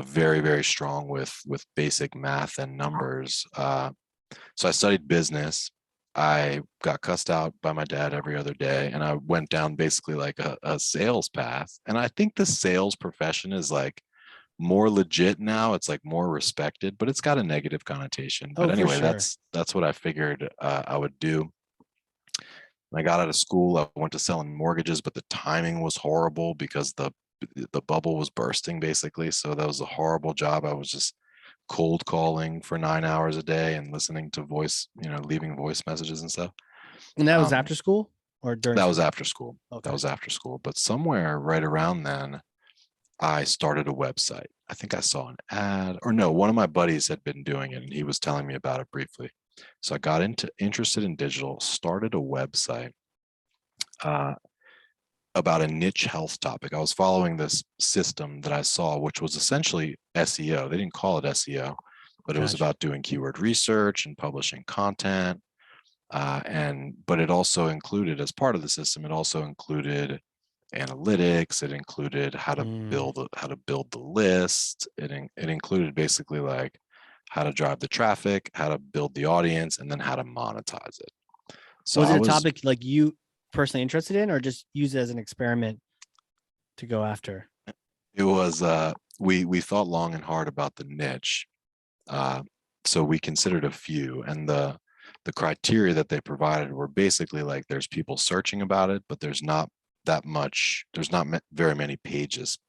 very very strong with basic math and numbers. So I studied business. I got cussed out by my dad every other day, and I went down basically like a sales path. And I think the sales profession is like more legit now. It's like more respected, but it's got a negative connotation. But Oh, for anyway, sure. that's what I figured I would do. When I got out of school, I went to selling mortgages, but the timing was horrible because the bubble was bursting basically. So that was a horrible job. I was just cold calling for 9 hours a day and listening to leaving voice messages and stuff. And that was Um, after school or during that was school? after school. That Okay. was after school. But somewhere right around then, I started a website. I think I saw an ad, or no, one of my buddies had been doing it and he was telling me about it briefly. So I got interested in digital, started a website uh, about a niche health topic. I was following this system that I saw, which was essentially SEO. They didn't call it SEO, but it was Gotcha. about doing keyword research and publishing content. But it also included, as part of the system, it also included analytics. It included how to build the list. It included basically like how to drive the traffic, how to build the audience, and then how to monetize it. So Was it a topic like you personally interested in, or just use it as an experiment to go after? it was we thought long and hard about the niche. So we considered a few, and the criteria that they provided were basically like there's people searching about it, but there's not very many pages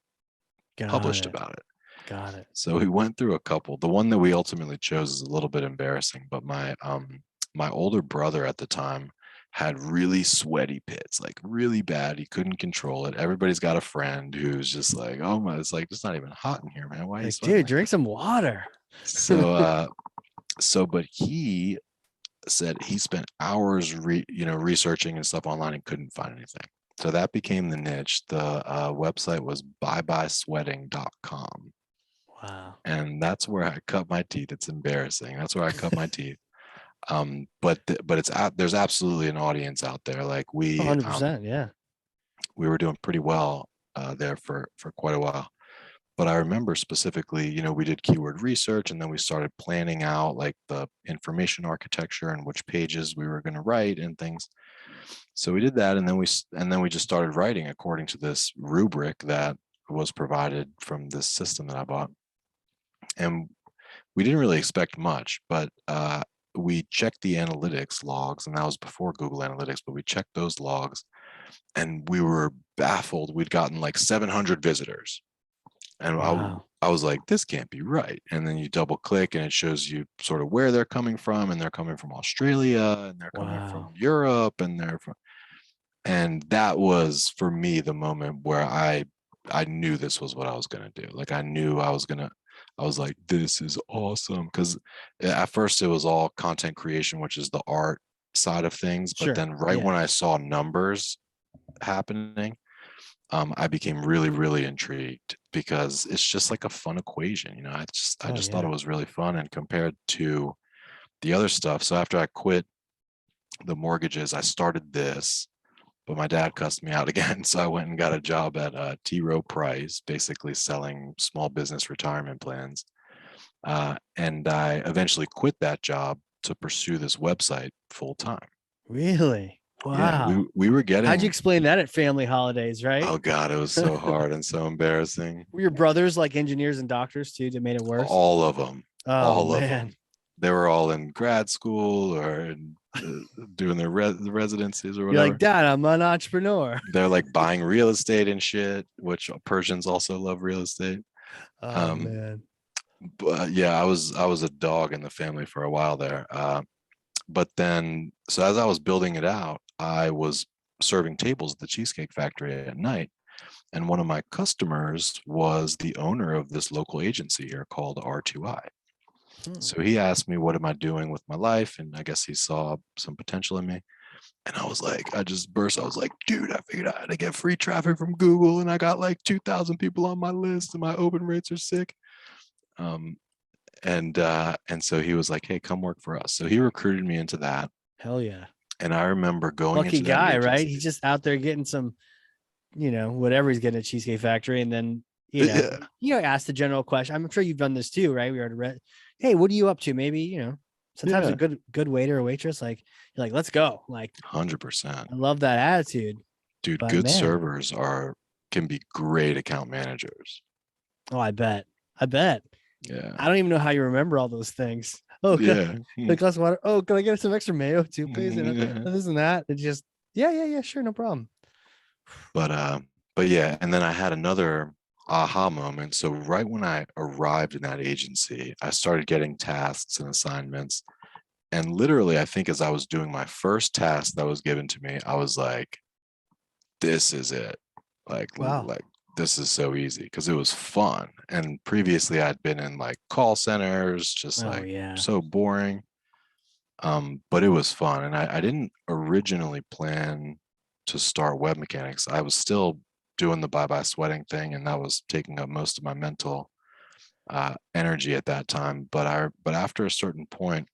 published about it. Got it. So we went through a couple. The one that we ultimately chose is a little bit embarrassing, but my older brother at the time had really sweaty pits, like really bad. He couldn't control it. Everybody's got a friend who's just like, oh my, it's like, it's not even hot in here, man. Why are you Like, sweating? dude, drink some water. But he said he spent hours researching and stuff online and couldn't find anything. So that became the niche. The website was byebyesweating.com. Wow. And that's where I cut my teeth. It's embarrassing. That's where I cut my teeth. But there's absolutely an audience out there. Like 100%. Yeah. we were doing pretty well there for quite a while. But I remember specifically, we did keyword research, and then we started planning out like the information architecture and which pages we were going to write and things. So we did that, and then we just started writing according to this rubric that was provided from this system that I bought. And we didn't really expect much, but we checked the analytics logs, and that was before Google Analytics, but we checked those logs, and we were baffled. We'd gotten like 700 visitors. And Wow. I was like, this can't be right. And then you double click and it shows you sort of where they're coming from, and they're coming from Australia, and they're coming from Europe, and and that was for me the moment where I knew this was what I was going to do. Like I was like, this is awesome. Because at first it was all content creation, which is the art side of things. But then when I saw numbers happening, I became really, really intrigued, because it's just like a fun equation. I just thought it was really fun. And compared to the other stuff, so after I quit the mortgages, I started this, but my dad cussed me out again. So I went and got a job at T. Rowe Price, basically selling small business retirement plans. And I eventually quit that job to pursue this website full time. Really? Wow. Yeah, we were getting. How'd you explain that at family holidays, right? Oh God, it was so hard and so embarrassing. Were your brothers like engineers and doctors too that made it worse? All of them. Oh, all man. of them. They were all in grad school or doing their residencies or whatever. You're like, Dad, I'm an entrepreneur. They're like buying real estate and shit, which Persians also love real estate. Oh man. But yeah, I was a dog in the family for a while there. But then, so as I was building it out, I was serving tables at the Cheesecake Factory at night. And one of my customers was the owner of this local agency here called R2I. So he asked me, what am I doing with my life? And I guess he saw some potential in me. And I was like, I just burst. I was like, dude, I figured out how to get free traffic from Google. And I got like 2,000 people on my list, and my open rates are sick. And so he was like, hey, come work for us. So he recruited me into that. Hell yeah. And I remember going lucky into guy, right? He's just out there getting some, whatever he's getting at Cheesecake Factory. And then, ask the general question. I'm sure you've done this too, right? We already hey, what are you up to? Maybe, sometimes a good waiter or waitress, like you're like, let's go. Like 100%. I love that attitude. Dude, but good servers can be great account managers. Oh, I bet. Yeah. I don't even know how you remember all those things. Oh, yeah. The glass of water. Oh, can I get some extra mayo too, please? And this and that. It's just, yeah, sure, no problem. But yeah, and then I had another aha moment. So right when I arrived in that agency, I started getting tasks and assignments. And literally, I think as I was doing my first task that was given to me, I was like, this is it. Like, wow. like this is so easy because it was fun. And previously I'd been in like call centers, just Oh like yeah. so boring. But it was fun. And I didn't originally plan to start web mechanics. I was still doing the bye-bye sweating thing, and that was taking up most of my mental energy at that time. But after a certain point,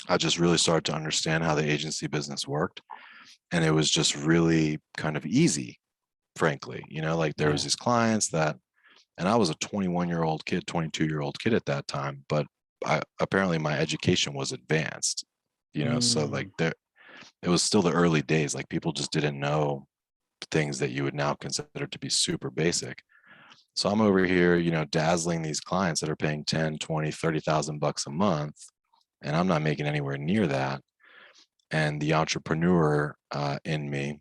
I just really started to understand how the agency business worked. And it was just really kind of easy, frankly. Like there was Yeah. these clients that, and I was a 21-year-old kid, 22-year-old kid at that time, but apparently my education was advanced, so like Mm, it was still the early days. Like people just didn't know things that you would now consider to be super basic. So I'm over here, dazzling these clients that are paying 10, 20, 30,000 bucks a month, and I'm not making anywhere near that. And the entrepreneur in me,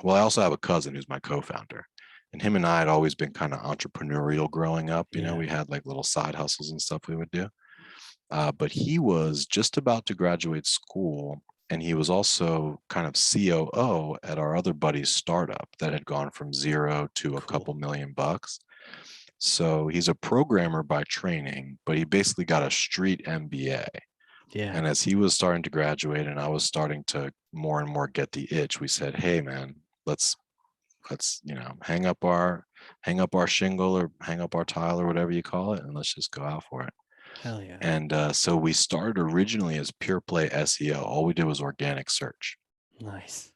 well, I also have a cousin who's my co-founder, and him and I had always been kind of entrepreneurial growing up. yeah. We had like little side hustles and stuff we would do. But he was just about to graduate school, and he was also kind of COO at our other buddy's startup that had gone from zero to a Cool. couple million bucks. So he's a programmer by training, but he basically got a street MBA. Yeah. And as he was starting to graduate and I was starting to more and more get the itch, we said, "Hey man, let's hang up our shingle or hang up our tile or whatever you call it, and let's just go out for it." Hell yeah. And so we started originally as pure play SEO. All we did was organic search. Nice.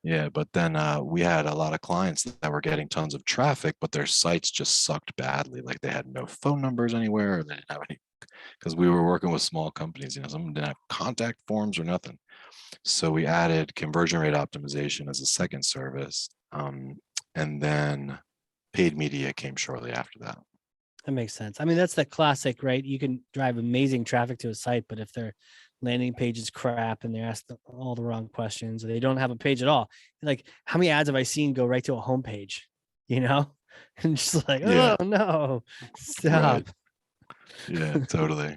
Yeah, but then we had a lot of clients that were getting tons of traffic, but their sites just sucked badly. Like they had no phone numbers anywhere, or they didn't have any, because we were working with small companies. Some of them didn't have contact forms or nothing. So we added conversion rate optimization as a second service, and then paid media came shortly after that. That makes sense. I mean, that's the classic, right? You can drive amazing traffic to a site, but if their landing page is crap and they ask all the wrong questions, or they don't have a page at all, like how many ads have I seen go right to a homepage? You know, and just like, Yeah, oh no, right. stop. Yeah, totally.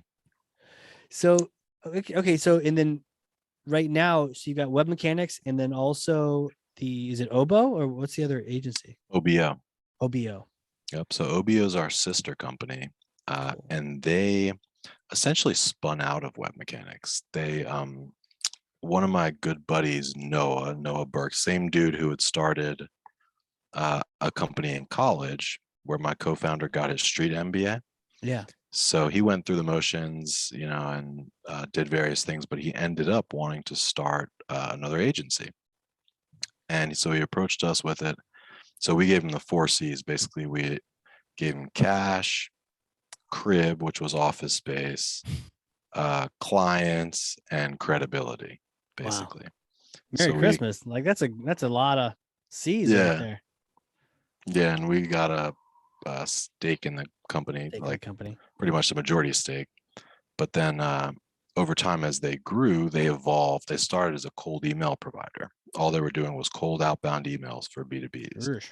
So okay, so and then right now, so you got web mechanics, and then also is it Obo or what's the other agency? OBO. OBO. Yep. So OBO is our sister company, Cool. and they essentially spun out of web mechanics. One of my good buddies, Noah Burke, same dude who had started a company in college where my co-founder got his street MBA. Yeah. So he went through the motions, and did various things, but he ended up wanting to start another agency. And so he approached us with it. So we gave him the 4 C's. Basically, we gave him cash, crib, which was office space, clients, and credibility, Wow. basically. Merry So Christmas. Like that's a lot of C's right yeah, there. yeah, and we got a stake in the company, Taking the like company. pretty much the majority stake. But then over time, as they grew, they evolved. They started as a cold email provider. All they were doing was cold outbound emails for B2Bs, Urgh.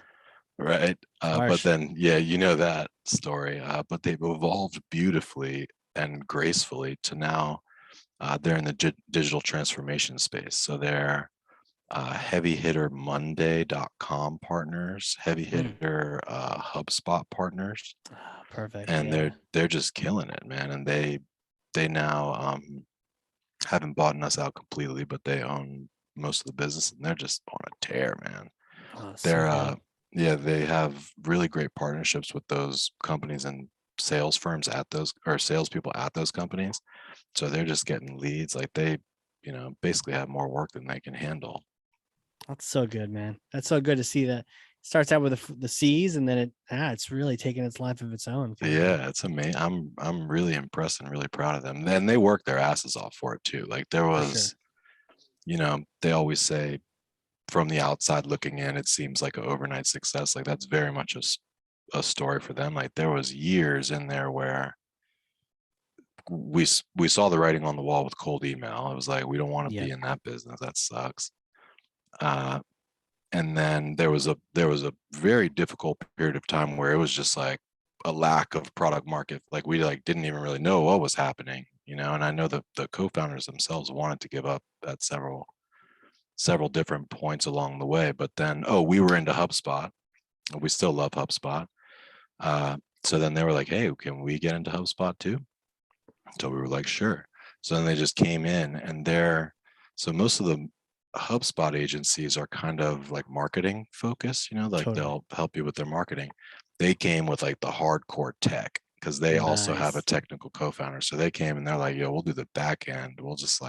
right? It's But harsh. then, yeah, you know that story. But they've evolved beautifully and gracefully to now they're in the digital transformation space. So they're heavy hitter Monday.com partners, heavy Mm. hitter HubSpot partners, Perfect. and Yeah. they're just killing it, man. And they now haven't bought us out completely, but they own most of the business, and they're just on a tear, man. Oh, so They're good. yeah, they have really great partnerships with those companies and sales firms at those, or salespeople at those companies. So they're just getting leads. Like they, basically have more work than they can handle. That's so good, man. That's so good to see that. It starts out with the C's, and then it's really taking its life of its own. Kind of. Yeah, it's amazing. I'm really impressed and really proud of them. And they work their asses off for it too. Like there For sure. was, they always say from the outside looking in, it seems like an overnight success. Like that's very much a story for them. Like there was years in there where we saw the writing on the wall with cold email. It was like, we don't want to Yeah. be in that business. That sucks. Uh, and then there was a very difficult period of time where it was just like a lack of product market. Like we like didn't even really know what was happening, and I know that the co-founders themselves wanted to give up at several different points along the way, but then we were into HubSpot, We still love HubSpot. So then they were like, hey, can we get into HubSpot too? So we were like, sure. So then they just came in, and so most of the HubSpot agencies are kind of like marketing focused, like Totally. they'll help you with their marketing. They came with like the hardcore tech because they also have a Nice. technical co-founder. So they came and they're like, yo, we'll do the back end. We'll just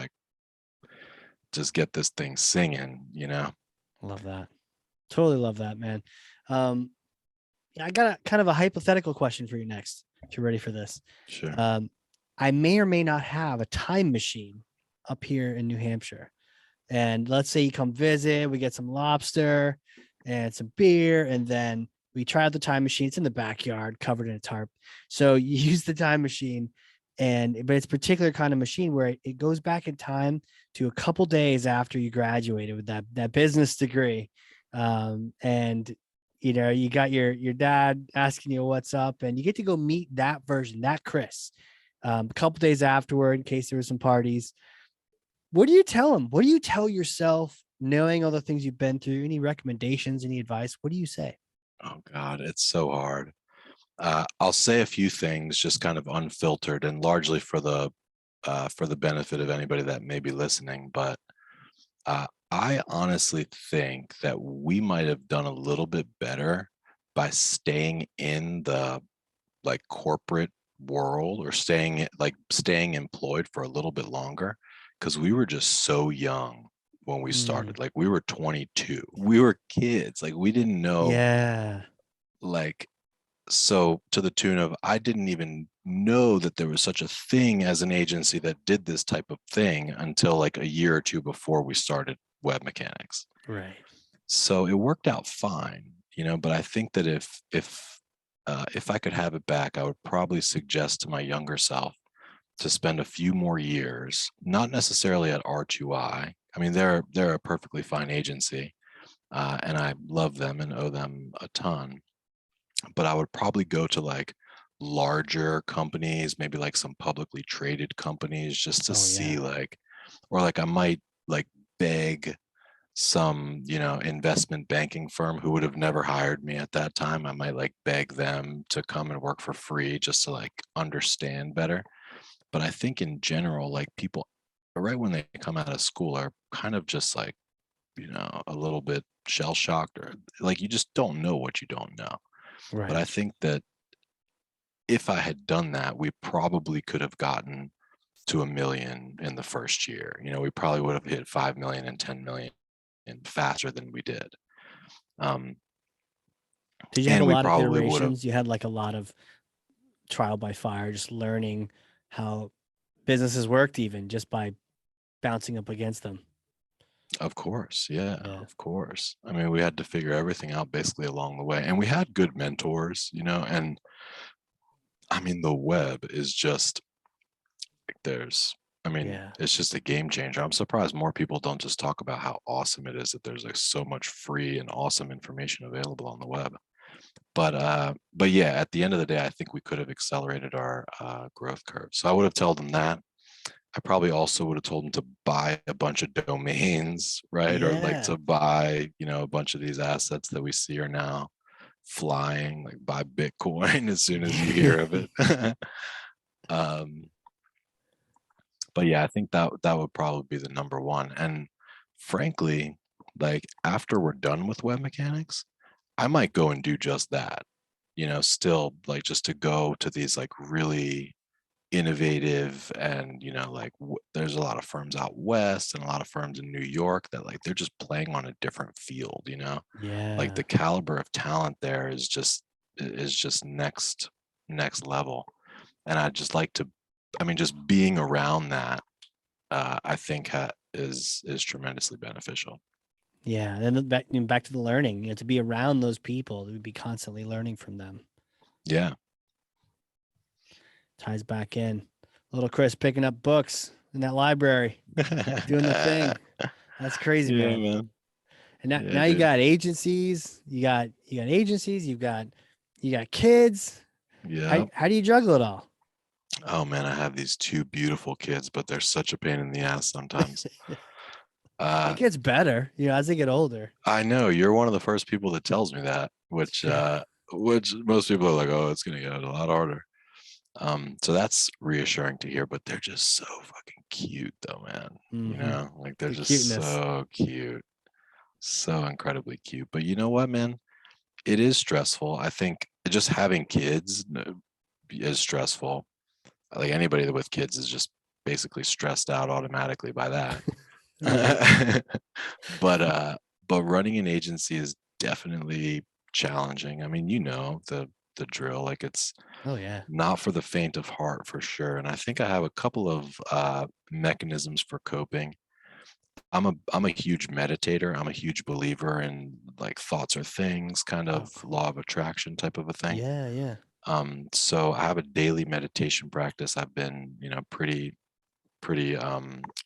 get this thing singing. Love that. Totally love that, man. I got a kind of a hypothetical question for you next, if you're ready for this. Sure. I may or may not have a time machine up here in New Hampshire. And let's say you come visit, we get some lobster and some beer, and then we try out the time machine. It's in the backyard, covered in a tarp. So you use the time machine, but it's a particular kind of machine where it goes back in time to a couple days after you graduated with that business degree. And you got your dad asking you what's up, and you get to go meet that version, that Chris, a couple days afterward, in case there were some parties. What do you tell him? What do you tell yourself, knowing all the things you've been through? Any recommendations, any advice? What do you say? Oh God, it's so hard. I'll say a few things just kind of unfiltered and largely for the benefit of anybody that may be listening. But I honestly think that we might have done a little bit better by staying in the like corporate world or staying employed for a little bit longer, because we were just so young when we started. Like we were 22. We were kids. Like we didn't know. Yeah. Like, so to the tune of, I didn't even know that there was such a thing as an agency that did this type of thing until like a year or two before we started Web Mechanics. Right. So it worked out fine, but I think that if I could have it back, I would probably suggest to my younger self to spend a few more years, not necessarily at R2I. I mean, they're a perfectly fine agency, and I love them and owe them a ton. But I would probably go to like larger companies, maybe like some publicly traded companies, just to see like, or like I might like beg some investment banking firm who would have never hired me at that time. I might like beg them to come and work for free just to like understand better. But I think in general, like people right when they come out of school are kind of just like a little bit shell shocked, or like you just don't know what you don't know. Right. But I think that if I had done that, we probably could have gotten to 1 million in the first year. We probably would have hit 5 million and 10 million and faster than we did. Did you have a we lot of probably would have. iterations? You had like a lot of trial by fire, just learning how businesses worked, even just by bouncing up against them. Of course. Yeah, of course. I mean, we had to figure everything out basically along the way, and we had good mentors, and I mean, the web is just it's just a game changer. I'm surprised more people don't just talk about how awesome it is that there's like so much free and awesome information available on the web. But yeah, at the end of the day, I think we could have accelerated our growth curve. So I would have told them that. I probably also would have told them to buy a bunch of domains, right? Or like to buy, a bunch of these assets that we see are now flying, like buy Bitcoin as soon as you hear of it. But yeah, I think that would probably be the number one. And frankly, like after we're done with web mechanics, I might go and do just that, still like just to go to these like really innovative and like there's a lot of firms out west and a lot of firms in New York that like they're just playing on a different field. Like the caliber of talent there is just next level. And I just like to, I mean, just being around that I think is tremendously beneficial. Yeah, and back to the learning, to be around those people, to be constantly learning from them. Yeah. Ties back in. Little Chris picking up books in that library, doing the thing. That's crazy, man. And now you got agencies. You got agencies. You got kids. Yeah. How do you juggle it all? Oh man, I have these two beautiful kids, but they're such a pain in the ass sometimes. It gets better, as they get older. I know, you're one of the first people that tells me that. which Sure. which most people are like, oh, it's gonna get a lot harder. So that's reassuring to hear, but they're just so fucking cute though, man. Mm-hmm. Like they're The just cuteness. so cute, so incredibly cute. But you know what, man? It is stressful. I think just having kids is stressful. Like anybody with kids is just basically stressed out automatically by that. Right. but but running an agency is definitely challenging. I mean, the drill. Like it's Oh yeah. not for the faint of heart for sure. And I think I have a couple of mechanisms for coping. I'm a huge meditator. I'm a huge believer in like thoughts are things, kind Oh, of cool. law of attraction type of a thing. Yeah, yeah. So I have a daily meditation practice I've been, pretty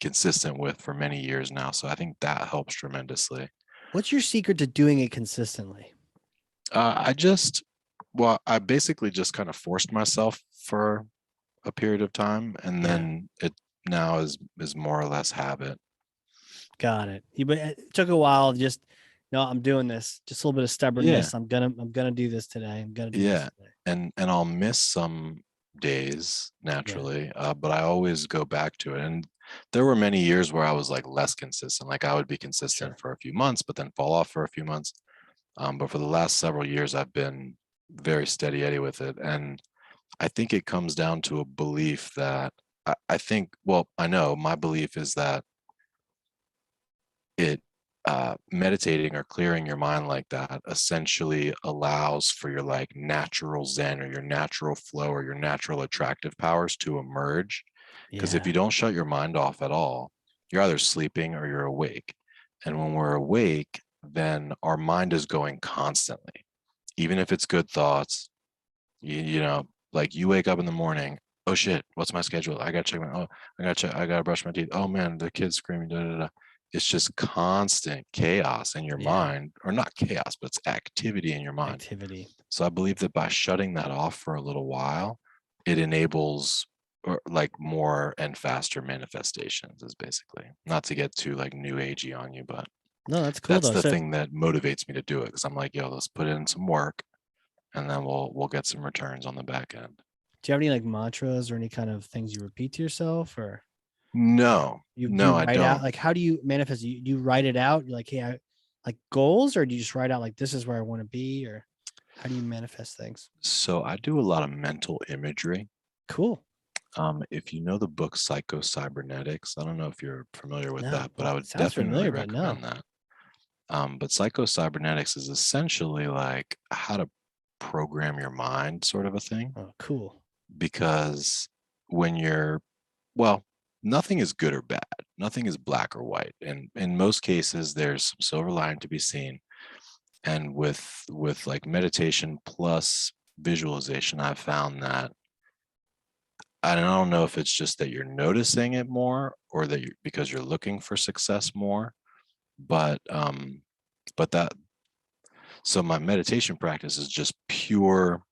consistent with for many years now. So I think that helps tremendously. What's your secret to doing it consistently? I just, well, I basically just kind of forced myself for a period of time, and Yeah, then it now is more or less habit. got it. But it took a while. Just no, I'm doing this. Just a little bit of Yeah, stubbornness. I'm gonna do this today. I'm gonna do this yeah, today. and I'll miss some days Yeah, naturally, but I always go back to it. And there were many years where I was like less consistent. Like I would be consistent sure. for a few months, but then fall off for a few months. But for the last several years, I've been very steady Eddie with it. And I think it comes down to a belief that I think, well, I know my belief is that it meditating or clearing your mind like that essentially allows for your like natural zen or your natural flow or your natural attractive powers to emerge. Because if Yeah, you don't shut your mind off at all, you're either sleeping or you're awake. And when we're awake, then our mind is going constantly, even if it's good thoughts. Like you wake up in the morning, oh shit, what's my schedule? I gotta check I gotta brush my teeth. Oh man, the kid's screaming, da da da. It's just constant chaos in your yeah. mind, or not chaos, but it's activity in your mind. Activity. So I believe that by shutting that off for a little while, it enables or like more and faster manifestations is basically, not to get too like new agey on you, but No, that's cool that's though. the So, thing that motivates me to do it. Because I'm like, yo, let's put in some work and then we'll get some returns on the back end. do you have any like mantras or any kind of things you repeat to yourself, or No, you do no, you I write out? don't. Like, how do you manifest? You write it out. You're like, hey, like goals, or do you just write out like this is where I want to be, or how do you manifest things? So I do a lot of mental imagery. Cool. If you know the book Psycho-Cybernetics, I don't know if you're familiar with No, that, but I would sounds definitely familiar, but no. recommend that. But Psycho-Cybernetics is essentially like how to program your mind, sort of a thing. Oh, cool. Because when you're, well, nothing is good or bad. Nothing is black or white. And in most cases, there's some silver lining to be seen. And with like meditation plus visualization, I've found that I don't know if it's just that you're noticing it more or that you because you're looking for success more, but that so my meditation practice is just pure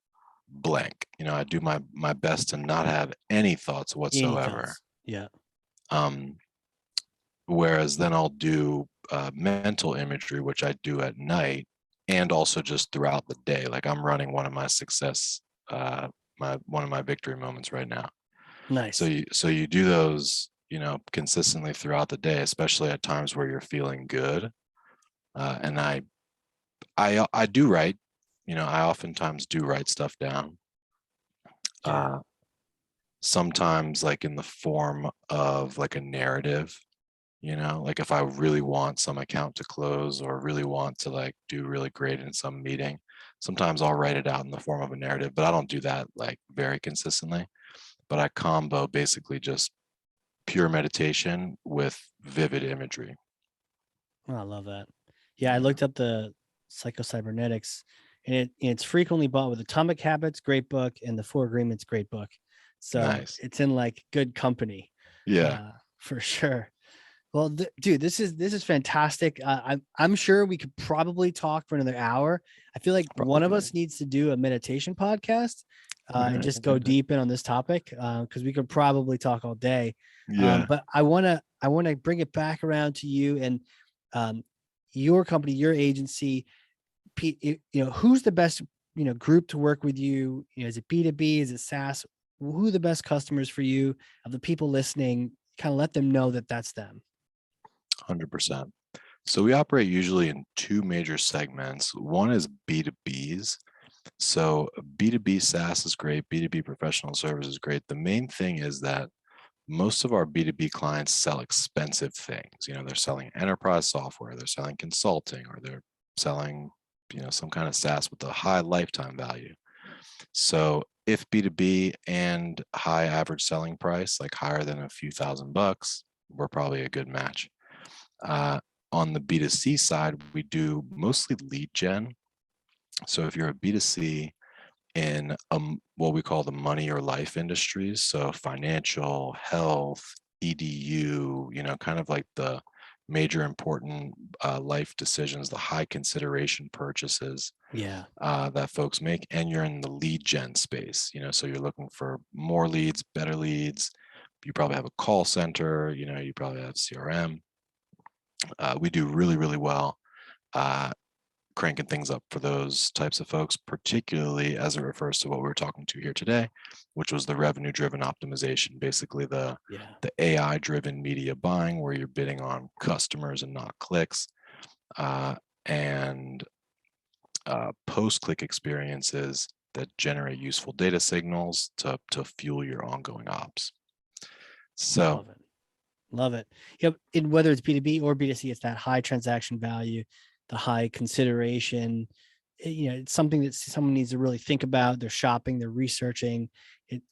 blank. I do my best to not have any thoughts Any whatsoever. thoughts? Yeah. Um, Whereas then I'll do mental imagery, which I do at night and also just throughout the day. Like I'm running one of my success, my one of my victory moments right now. So Nice. you do those, consistently throughout the day, especially at times where you're feeling good. And I do write. I oftentimes do write stuff down. Yeah. Uh, Sometimes like in the form of like a narrative. Like if I really want some account to close or really want to like do really great in some meeting, sometimes I'll write it out in the form of a narrative, but I don't do that like very consistently. But I combo basically just pure meditation with vivid imagery. Oh, I love that. Yeah, I Yeah. looked up the Psycho-Cybernetics, and it's frequently bought with Atomic Habits, great book, and the Four Agreements, great book. So Nice. it's in like good company, Yeah. for sure. Well, dude, this is fantastic. I'm sure we could probably talk for another hour. I feel like one of Probably. us needs to do a meditation podcast, All and right. just go deep in on this topic, because we could probably talk all day. Yeah. But I wanna bring it back around to you and um, your company, your agency. who's the best, group to work with you? Is it B2B? Is it SaaS? Who are the best customers for you of the people listening? Kind of let them know that that's them. 100%. So we operate usually in two major segments. One is B2Bs. So B2B SaaS is great. B2B professional service is great. The main thing is that most of our B2B clients sell expensive things. They're selling enterprise software, they're selling consulting, or they're selling, some kind of SaaS with a high lifetime value. So if B2B and high average selling price, like higher than a few $1,000, we're probably a good match. On the B2C side, we do mostly lead gen. So if you're a B2C in what we call the money or life industries, so financial, health, EDU, kind of like the major important life decisions, the high consideration purchases that folks make, and you're in the lead gen space, so you're looking for more leads, better leads. You probably have a call center, you probably have CRM. We do really, really well cranking things up for those types of folks, particularly as it refers to what we were talking to here today, which was the revenue-driven optimization, basically the AI-driven media buying, where you're bidding on customers and not clicks, and post-click experiences that generate useful data signals to fuel your ongoing ops. So. Love it. And whether it's B2B or B2C, it's that high transaction value, the high consideration. It's something that someone needs to really think about. They're shopping, they're researching.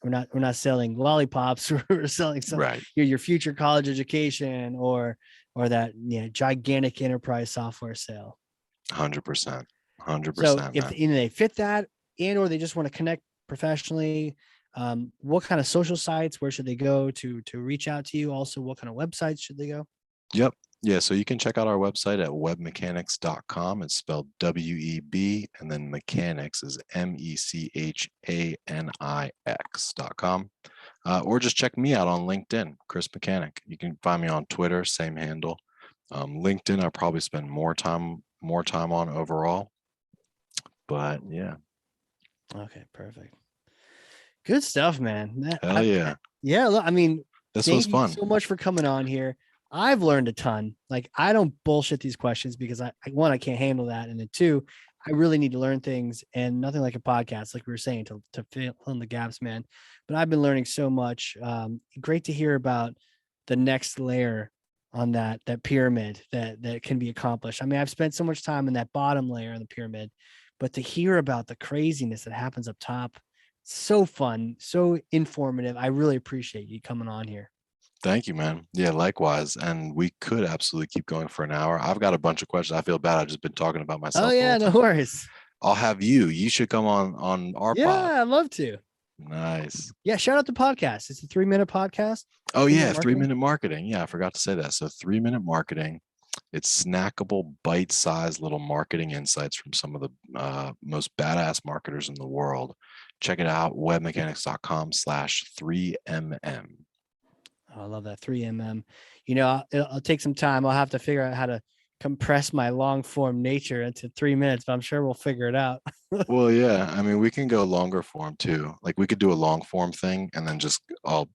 We're not selling lollipops. We're selling your future college education or that gigantic enterprise software sale. 100%. 100%. So if they fit that, or they just want to connect professionally, what kind of social sites, where should they go to reach out to you? Also, what kind of websites should they go? Yep. Yeah. So you can check out our website at webmechanics.com. It's spelled WEB, and then mechanics is MECHANIX.com. Or just check me out on LinkedIn, Chris Mechanic. You can find me on Twitter, same handle. LinkedIn, I probably spend more time on overall. But yeah. Okay, perfect. Good stuff, man. Hell yeah. Look, this was fun. Thank you so much for coming on here. I've learned a ton. Like, I don't bullshit these questions because I can't handle that. And then two, I really need to learn things, and nothing like a podcast, like we were saying, to fill in the gaps, man. But I've been learning so much. Great to hear about the next layer on that pyramid that can be accomplished. I've spent so much time in that bottom layer of the pyramid, but to hear about the craziness that happens up top, so fun, so informative. I really appreciate you coming on here. Thank you, man. Yeah, likewise. And we could absolutely keep going for an hour. I've got a bunch of questions. I feel bad. I've just been talking about myself. Oh yeah, no worries. I'll have you. You should come on our pod. Yeah, I'd love to. Nice. Yeah, shout out the podcast. It's a 3-minute podcast. Oh yeah, 3-minute marketing. Yeah, I forgot to say that. So 3-minute marketing. It's snackable, bite-sized little marketing insights from some of the most badass marketers in the world. Check it out, webmechanics.com/3mm. Oh, I love that 3mm. I'll take some time. I'll have to figure out how to compress my long form nature into 3 minutes, but I'm sure we'll figure it out. Well, yeah. We can go longer form too. Like, we could do a long form thing, and then I'll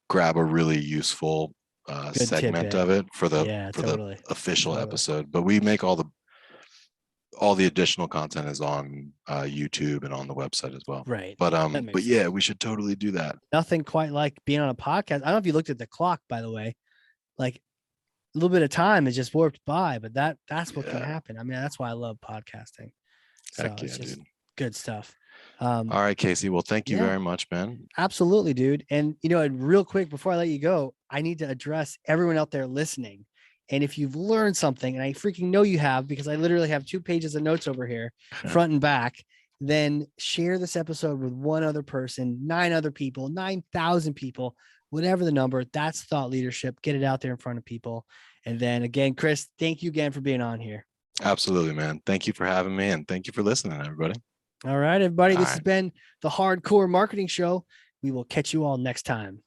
grab a really useful segment of it for the official episode. But we make all the additional content is on YouTube and on the website as well. Right. But yeah, we should totally do that. Nothing quite like being on a podcast. I don't know if you looked at the clock, by the way. Like, a little bit of time is just warped by, but that's what can happen. That's why I love podcasting. So it's just dude. Good stuff. All right, Casey. Well, thank you very much, man. Absolutely, dude. And real quick before I let you go, I need to address everyone out there listening. And if you've learned something, and I freaking know you have, because I literally have 2 pages of notes over here, front and back, then share this episode with one other person, 9 other people, 9,000 people, whatever the number. That's thought leadership. Get it out there in front of people. And then again, Chris, thank you again for being on here. Absolutely, man. Thank you for having me, and thank you for listening, everybody. All right, everybody. This has been the Hardcore Marketing Show. We will catch you all next time.